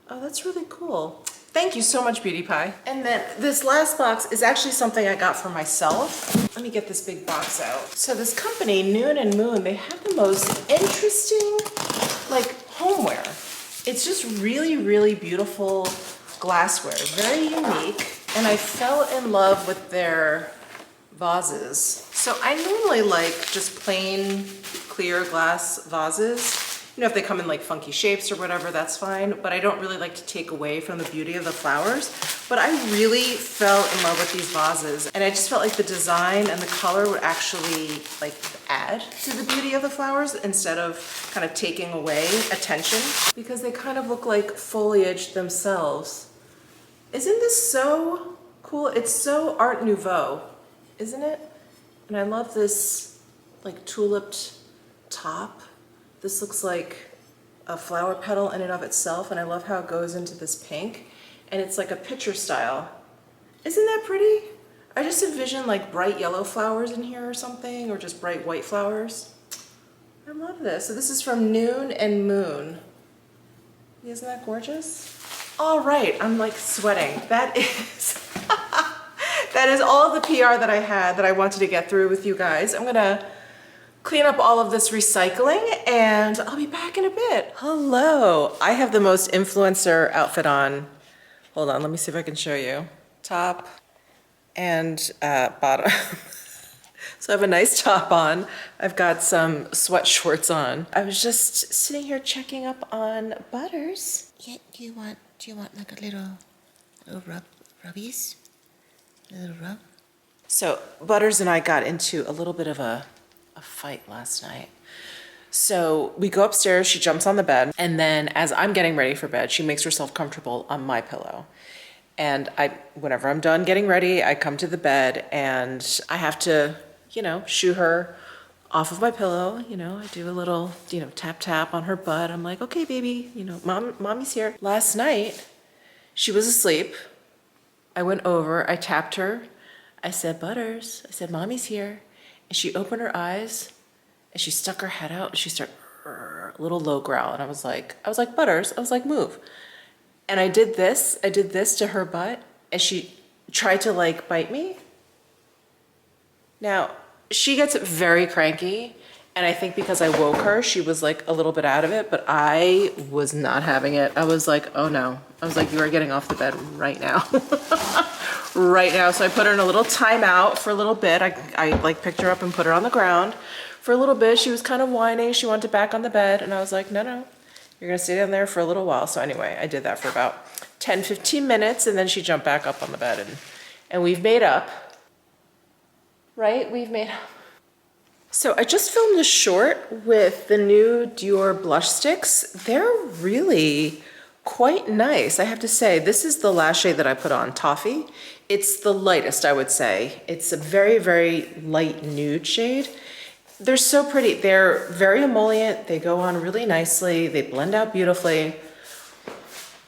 Oh, that's really cool. Thank you so much, Beauty Pie. And then this last box is actually something I got for myself. Let me get this big box out. So this company, Noon and Moon, they have the most interesting like homeware. It's just really, really beautiful glassware, very unique. And I fell in love with their vases. So I normally like just plain clear glass vases. You know, if they come in like funky shapes or whatever, that's fine. But I don't really like to take away from the beauty of the flowers. But I really fell in love with these vases. And I just felt like the design and the color would actually like add to the beauty of the flowers instead of kind of taking away attention, because they kind of look like foliage themselves. Isn't this so cool? It's so Art Nouveau, isn't it? And I love this like tuliped top. This looks like a flower petal in and of itself, and I love how it goes into this pink, and it's like a picture style. Isn't that pretty? I just envision like bright yellow flowers in here or something, or just bright white flowers. I love this. So this is from Noon and Moon. Isn't that gorgeous? All right, I'm like sweating. That is, that is all the PR that I had that I wanted to get through with you guys. I'm gonna clean up all of this recycling and I'll be back in a bit. Hello, I have the most influencer outfit on. Hold on, let me see if I can show you. Top and bottom. So I have a nice top on. I've got some sweat shorts on. I was just sitting here checking up on Butters. Yeah, do you want like a little rubbies? A little rub? So Butters and I got into a little bit of a fight last night. So we go upstairs, she jumps on the bed, and then as I'm getting ready for bed, she makes herself comfortable on my pillow. And whenever I'm done getting ready, I come to the bed and I have to, shoo her off of my pillow. I do a little, tap tap on her butt. I'm like, okay, baby, mommy's here. Last night, she was asleep. I went over, I tapped her. I said, Butters, I said, mommy's here. And she opened her eyes and she stuck her head out and she started a little low growl. And I was like, Butters, move. And I did this to her butt and she tried to like bite me. Now, she gets very cranky. And I think because I woke her, she was like a little bit out of it, but I was not having it. I was like, oh no. I was like, you are getting off the bed right now. Right now. So I put her in a little timeout for a little bit. I like picked her up and put her on the ground for a little bit. She was kind of whining. She wanted back on the bed. And I was like, no, you're going to stay down there for a little while. So anyway, I did that for about 10, 15 minutes. And then she jumped back up on the bed and we've made up. Right? We've made up. So I just filmed a short with the new Dior blush sticks. They're really quite nice, I have to say. This is the last shade that I put on, Toffee. It's the lightest, I would say. It's a very, very light nude shade. They're so pretty. They're very emollient. They go on really nicely. They blend out beautifully.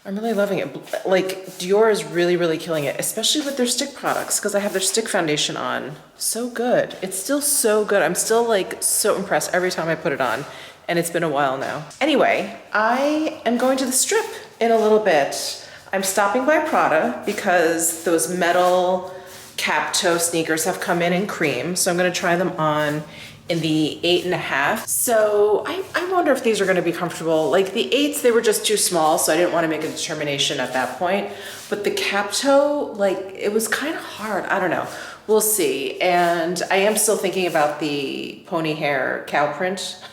I'm really loving it. Like, Dior is really, really killing it, especially with their stick products, because I have their stick foundation on. So good. It's still so good. I'm still like so impressed every time I put it on, and it's been a while now. Anyway, I am going to the strip in a little bit. I'm stopping by Prada because those metal cap toe sneakers have come in cream, so I'm gonna try them on in the 8.5. So I wonder if these are gonna be comfortable. Like the 8s, they were just too small, so I didn't wanna make a determination at that point. But the cap toe, like it was kind of hard, I don't know. We'll see. And I am still thinking about the pony hair cow print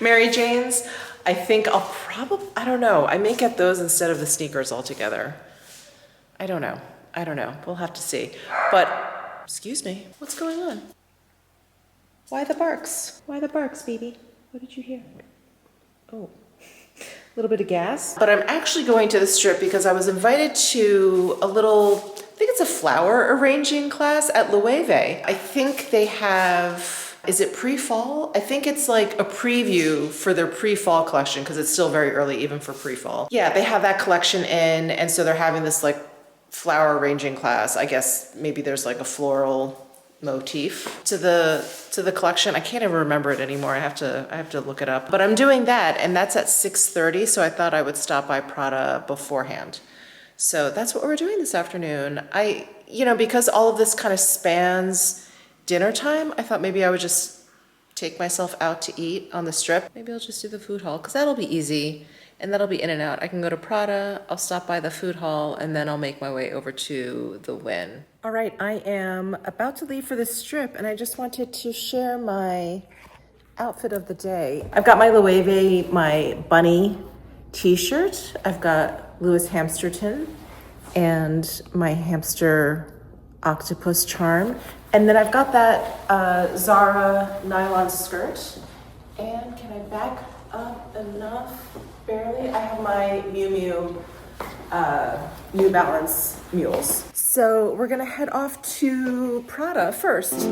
Mary Jane's. I think I'll probably, I don't know. I may get those instead of the sneakers altogether. I don't know. I don't know. We'll have to see. But, excuse me, what's going on? Why the barks? Why the barks, baby? What did you hear? Oh, a little bit of gas. But I'm actually going to the strip because I was invited to a little, I think it's a flower arranging class at LOEWE. I think they have, is it pre-fall? I think it's like a preview for their pre-fall collection because it's still very early even for pre-fall. Yeah, they have that collection in, and so they're having this like flower arranging class. I guess maybe there's like a floral motif to the collection. I can't even remember it anymore. I have to look it up. But I'm doing that, and that's at 6:30, so I thought I would stop by Prada beforehand. So that's what we're doing this afternoon. Because all of this kind of spans dinner time, I thought maybe I would just take myself out to eat on the strip. Maybe I'll just do the food hall because that'll be easy. And that'll be in and out. I can go to Prada, I'll stop by the food hall, and then I'll make my way over to the Wynn. All right, I am about to leave for the strip, and I just wanted to share my outfit of the day. I've got my LOEWE, my bunny t-shirt. I've got Louis Hamsterton and my hamster octopus charm. And then I've got that Zara nylon skirt. And can I back up enough? Barely. I have my New Balance mules. So we're gonna head off to Prada first.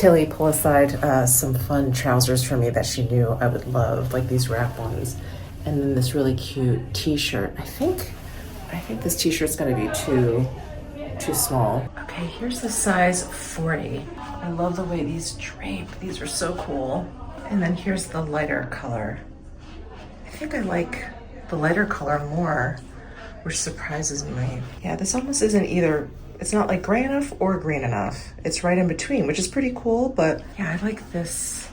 Tilly pull aside some fun trousers for me that she knew I would love, like these wrap ones. And then this really cute t-shirt. I think this t-shirt's gonna be too small. Okay, here's the size 40. I love the way these drape. These are so cool. And then here's the lighter color. I think I like the lighter color more, which surprises me. Yeah, this almost isn't either, it's not like gray enough or green enough. It's right in between, which is pretty cool, but yeah, I like this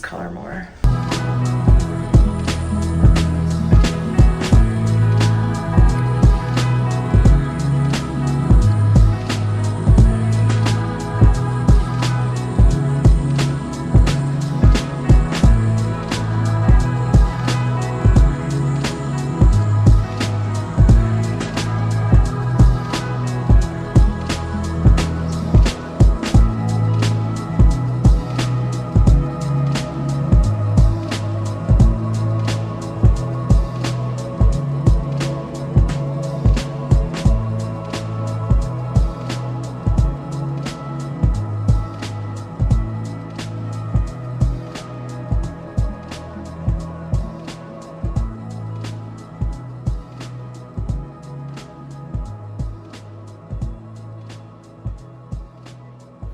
color more.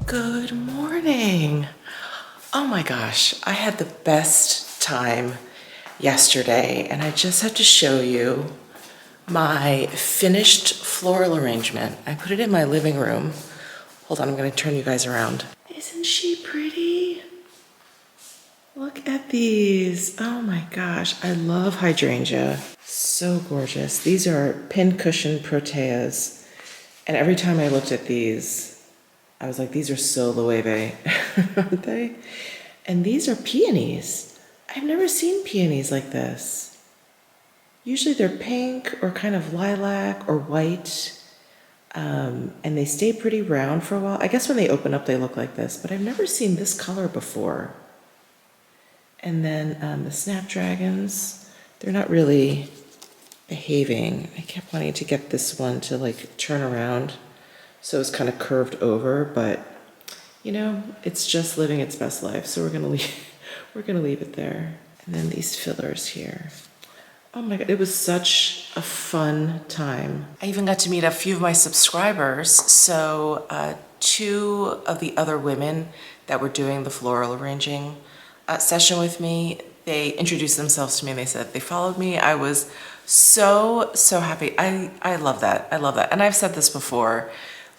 Good morning. Oh my gosh, I had the best time yesterday, and I just have to show you my finished floral arrangement. I put it in my living room. Hold on, I'm gonna turn you guys around. Isn't she pretty? Look at these. Oh my gosh, I love hydrangea. So gorgeous. These are pincushion proteas, and every time I looked at these, I was like, these are so LOEWE, aren't they? And these are peonies. I've never seen peonies like this. Usually they're pink or kind of lilac or white, and they stay pretty round for a while. I guess when they open up, they look like this, but I've never seen this color before. And then the snapdragons, they're not really behaving. I kept wanting to get this one to like turn around, so it's kind of curved over, but you know, it's just living its best life. So we're gonna leave it there. And then these fillers here. Oh my God, it was such a fun time. I even got to meet a few of my subscribers. So two of the other women that were doing the floral arranging session with me, they introduced themselves to me and they said they followed me. I was so happy. I love that. I love that. And I've said this before,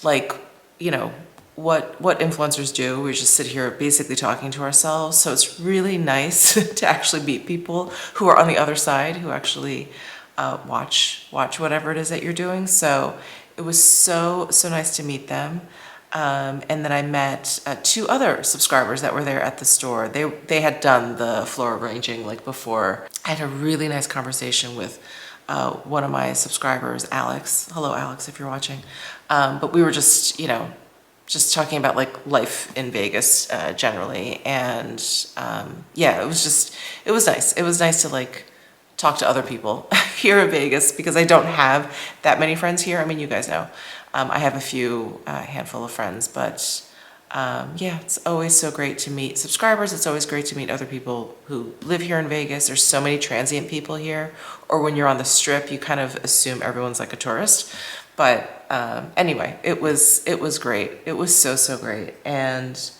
like, you know, what influencers do, we just sit here basically talking to ourselves. So it's really nice to actually meet people who are on the other side, who actually watch whatever it is that you're doing. So it was so nice to meet them. And then I met two other subscribers that were there at the store. They had done the floral arranging like before. I had a really nice conversation with one of my subscribers, Alex. Hello, Alex, if you're watching. But we were just, you know, just talking about like life in Vegas generally. And yeah, it was nice. It was nice to like talk to other people here in Vegas because I don't have that many friends here. I mean, you guys know. I have a few, handful of friends, but yeah, it's always so great to meet subscribers. It's always great to meet other people who live here in Vegas. There's so many transient people here, or when you're on the strip, you kind of assume everyone's like a tourist. But anyway, it was great. It was so great. And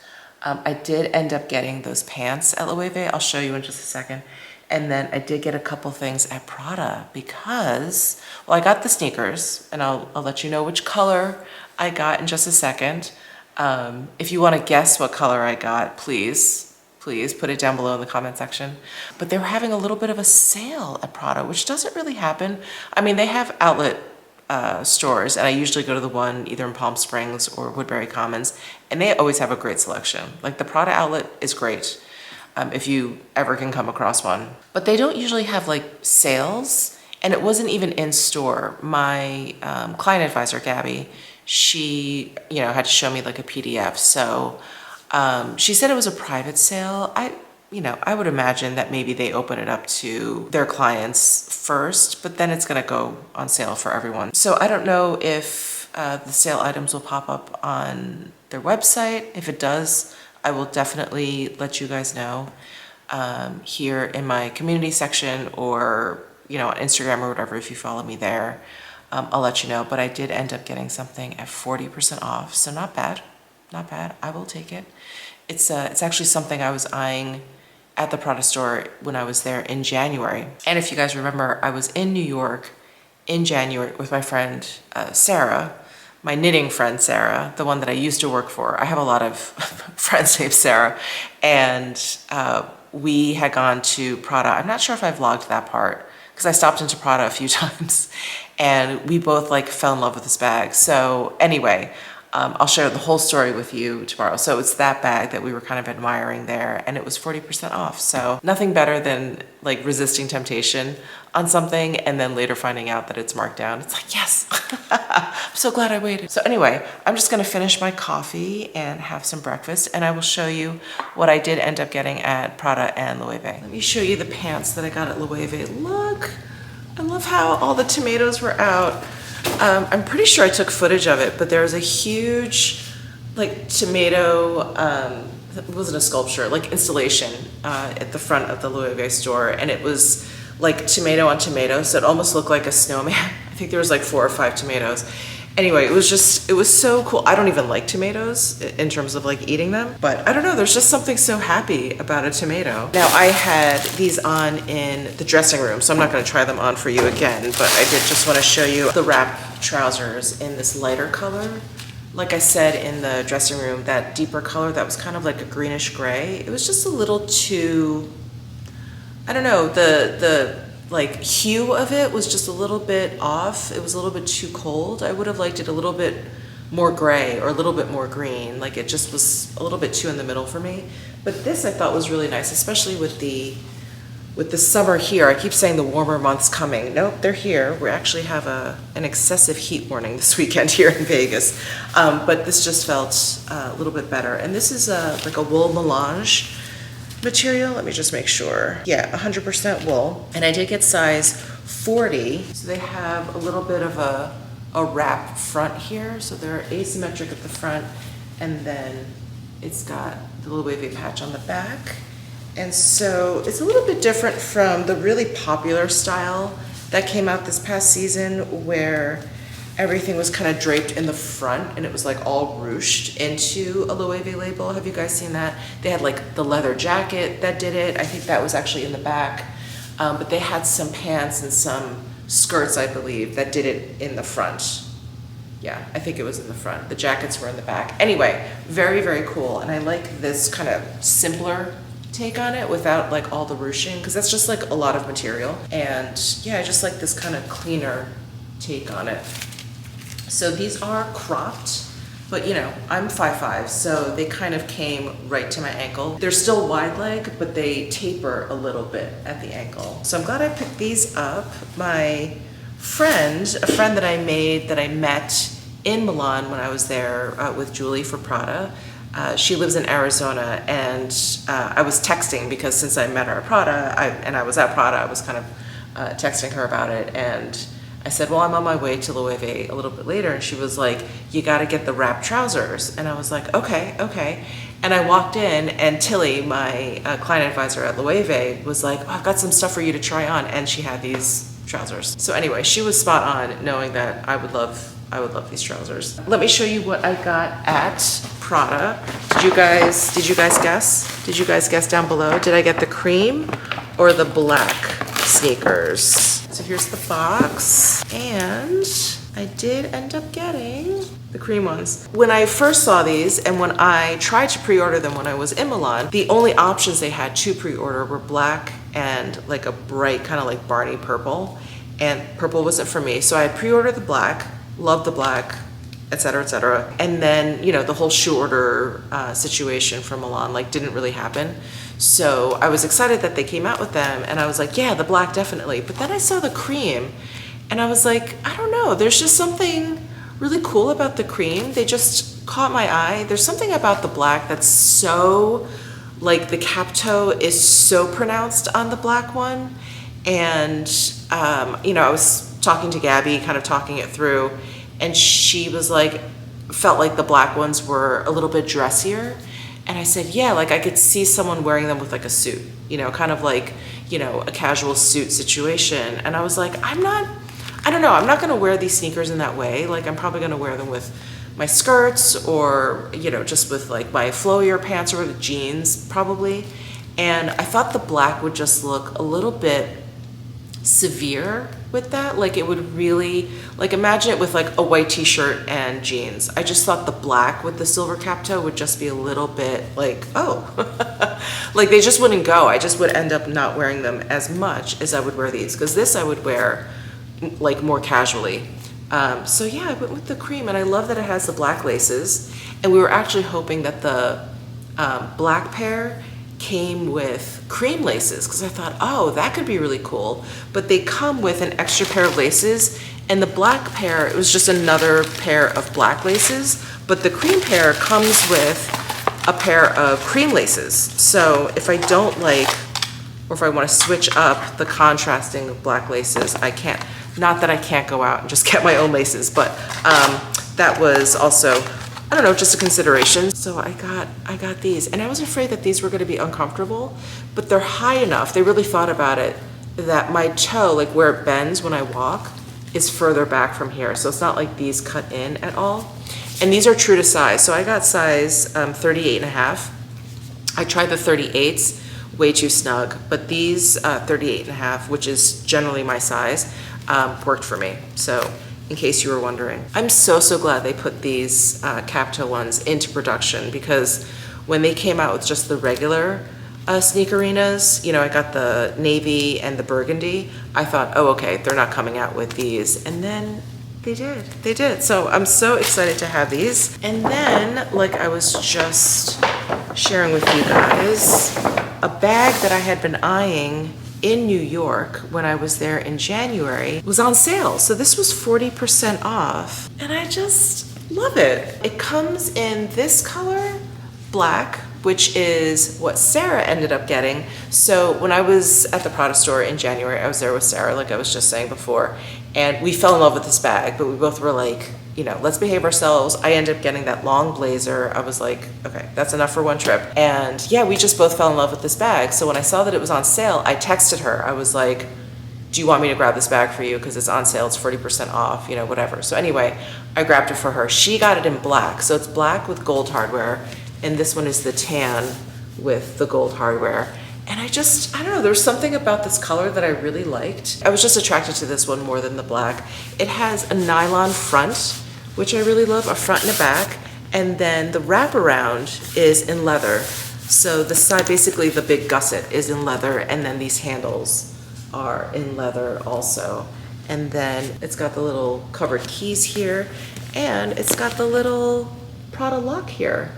I did end up getting those pants at LOEWE. I'll show you in just a second. And then I did get a couple things at Prada because, well, I got the sneakers, and I'll let you know which color I got in just a second. If you want to guess what color I got, please put it down below in the comment section. But they were having a little bit of a sale at Prada, which doesn't really happen. I mean, they have outlet stores, and I usually go to the one either in Palm Springs or Woodbury Commons, and they always have a great selection. Like the Prada outlet is great. If you ever can come across one. But they don't usually have like sales, and it wasn't even in store. My client advisor, Gabby, she, you know, had to show me like a PDF. So she said it was a private sale. I would imagine that maybe they open it up to their clients first, but then it's gonna go on sale for everyone. So I don't know if if the sale items will pop up on their website. If it does, I will definitely let you guys know here in my community section, or on Instagram or whatever. If you follow me there, I'll let you know. But I did end up getting something at 40% off, so not bad, not bad. I will take it. It's actually something I was eyeing at the Prada store when I was there in January. And if you guys remember, I was in New York in January with my friend Sarah, my knitting friend Sarah, the one that I used to work for. I have a lot of friends named Sarah. And we had gone to Prada. I'm not sure if I vlogged that part, because I stopped into Prada a few times, and we both like fell in love with this bag. So anyway, I'll share the whole story with you tomorrow. So it's that bag that we were kind of admiring there, and it was 40% off. So nothing better than like resisting temptation on something and then later finding out that it's marked down. It's like, yes, I'm so glad I waited. So anyway, I'm just gonna finish my coffee and have some breakfast, and I will show you what I did end up getting at Prada and LOEWE. Let me show you the pants that I got at LOEWE. Look, I love how all the tomatoes were out. I'm pretty sure I took footage of it, but there was a huge like tomato, it wasn't a sculpture, like installation at the front of the LOEWE store, and it was like tomato on tomato, so it almost looked like a snowman. I think there was like 4 or 5 tomatoes. Anyway, it was so cool. I don't even like tomatoes in terms of like eating them, but I don't know, there's just something so happy about a tomato. Now I had these on in the dressing room, so I'm not gonna try them on for you again, but I did just wanna show you the wrap trousers in this lighter color. Like I said in the dressing room, that deeper color that was kind of like a greenish gray, it was just a little too, I don't know, the like hue of it was just a little bit off. It was a little bit too cold. I would have liked it a little bit more gray or a little bit more green. Like it just was a little bit too in the middle for me. But this I thought was really nice, especially with the summer here. I keep saying the warmer months coming. Nope, they're here. We actually have an excessive heat warning this weekend here in Vegas. But this just felt a little bit better. And this is like a wool melange material. Let me just make sure. Yeah, 100% wool. And I did get size 40. So they have a little bit of a wrap front here. So they're asymmetric at the front, and then it's got the little wavy patch on the back. And so it's a little bit different from the really popular style that came out this past season, where everything was kind of draped in the front and it was like all ruched into a LOEWE label. Have you guys seen that? They had like the leather jacket that did it. I think that was actually in the back. But they had some pants and some skirts, I believe, that did it in the front. Yeah, I think it was in the front. The jackets were in the back. Anyway, very, very cool. And I like this kind of simpler take on it without like all the ruching, because that's just like a lot of material. And yeah, I just like this kind of cleaner take on it. So these are cropped, but I'm 5'5", so they kind of came right to my ankle. They're still wide leg, but they taper a little bit at the ankle. So I'm glad I picked these up. My friend, a friend that I met in Milan when I was there with Julie for Prada, she lives in Arizona, and I was texting, because since I met her at Prada, I was at Prada, I was kind of texting her about it, and I said, well, I'm on my way to LOEWE a little bit later, and she was like, you gotta get the wrap trousers. And I was like, okay. And I walked in, and Tilly, my client advisor at LOEWE, was like, oh, I've got some stuff for you to try on, and she had these trousers. So anyway, she was spot on, knowing that I would love these trousers. Let me show you what I got at Prada. Did you guys guess? Did you guys guess down below? Did I get the cream or the black sneakers? So here's the box, and I did end up getting the cream ones. When I first saw these, and when I tried to pre-order them when I was in Milan, the only options they had to pre-order were black and like a bright kind of like Barney purple, and purple wasn't for me. So I pre-ordered the black, loved the black, etc., etc. And then, the whole shoe order situation from Milan like didn't really happen. So I was excited that they came out with them, and I was like, yeah, the black definitely. But then I saw the cream, and I was like, I don't know, there's just something really cool about the cream. They just caught my eye. There's something about the black that's so, like, the cap toe is so pronounced on the black one. And, I was talking to Gabby, kind of talking it through, and she was like, felt like the black ones were a little bit dressier. And I said, yeah, like I could see someone wearing them with like a suit, you know, kind of like, you know, a casual suit situation. And I was like, I don't know, I'm not gonna wear these sneakers in that way. Like I'm probably gonna wear them with my skirts or, you know, just with like my flowier pants or with jeans probably. And I thought the black would just look a little bit severe with that. Like it would really, like imagine it with like a white t-shirt and jeans. I just thought the black with the silver cap toe would just be a little bit like, oh, like they just wouldn't go. I just would end up not wearing them as much as I would wear these, because this I would wear like more casually. So yeah, I went with the cream, and I love that it has the black laces. And we were actually hoping that the black pair came with cream laces, because I thought, oh, that could be really cool. But they come with an extra pair of laces, and the black pair, it was just another pair of black laces, but the cream pair comes with a pair of cream laces. So if I don't like, or if I want to switch up the contrasting black laces, I can't. Not that I can't go out and just get my own laces, but that was also, I don't know, just a consideration. So I got these, and I was afraid that these were going to be uncomfortable, but they're high enough. They really thought about it, that my toe, like where it bends when I walk, is further back from here. So it's not like these cut in at all. And these are true to size. So I got size 38 and a half. I tried the 38s, way too snug, but these 38 and a half, which is generally my size, worked for me. So in case you were wondering, I'm so glad they put these cap toe ones into production, because when they came out with just the regular sneakerinas, you know, I got the navy and the burgundy, I thought, oh, okay, they're not coming out with these. And then they did. So I'm so excited to have these. And then, like I was just sharing with you guys, a bag that I had been eyeing in New York when I was there in January was on sale. So this was 40% off, and I just love it. It comes in this color, black, which is what Sarah ended up getting. So when I was at the Prada store in January, I was there with Sarah, like I was just saying before, and we fell in love with this bag, but we both were like, you know, let's behave ourselves. I ended up getting that long blazer. I was like, okay, that's enough for one trip. And yeah, we just both fell in love with this bag. So when I saw that it was on sale, I texted her. I was like, do you want me to grab this bag for you? Because it's on sale, it's 40% off, you know, whatever. So anyway, I grabbed it for her. She got it in black. So it's black with gold hardware. And this one is the tan with the gold hardware. And I don't know, there's something about this color that I really liked. I was just attracted to this one more than the black. It has a nylon front, which I really love, a front and a back. And then the wraparound is in leather. So the side, basically the big gusset is in leather, and then these handles are in leather also. And then it's got the little covered keys here, and it's got the little Prada lock here.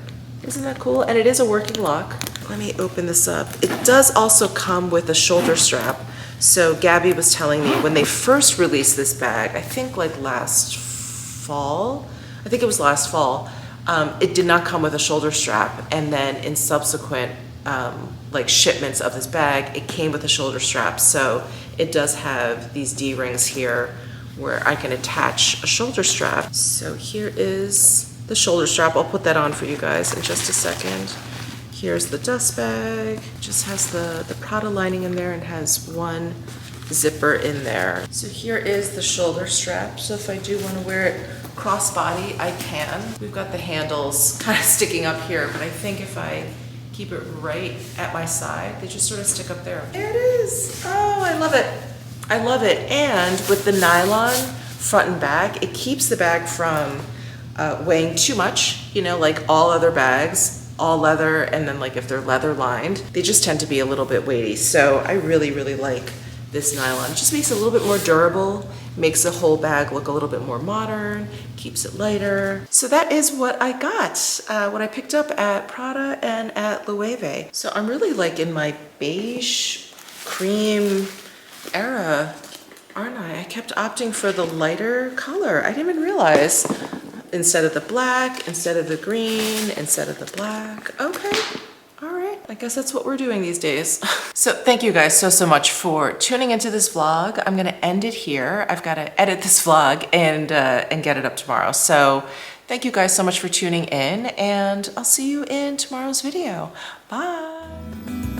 Isn't that cool? And it is a working lock. Let me open this up. It does also come with a shoulder strap. So Gabby was telling me when they first released this bag, I think like last fall, it did not come with a shoulder strap. And then in subsequent like shipments of this bag, it came with a shoulder strap. So it does have these D-rings here where I can attach a shoulder strap. So here is the shoulder strap. I'll put that on for you guys in just a second. Here's the dust bag. Just has the Prada lining in there and has one zipper in there. So here is the shoulder strap. So if I do want to wear it crossbody, I can. We've got the handles kind of sticking up here, but I think if I keep it right at my side, they just sort of stick up there. There it is. Oh, I love it. I love it. And with the nylon front and back, it keeps the bag from weighing too much, you know, like all other bags, all leather, and then like if they're leather lined, they just tend to be a little bit weighty. So I really like this nylon. It just makes it a little bit more durable, makes the whole bag look a little bit more modern, keeps it lighter. So that is what I got, what I picked up at Prada and at LOEWE. So I'm really like in my beige cream era, aren't I? I kept opting for the lighter color. I didn't even realize. Instead of the black, instead of the green, instead of the black. Okay, all right. I guess that's what we're doing these days. So thank you guys so much for tuning into this vlog. I'm gonna end it here. I've got to edit this vlog and get it up tomorrow. So thank you guys so much for tuning in, and I'll see you in tomorrow's video. Bye.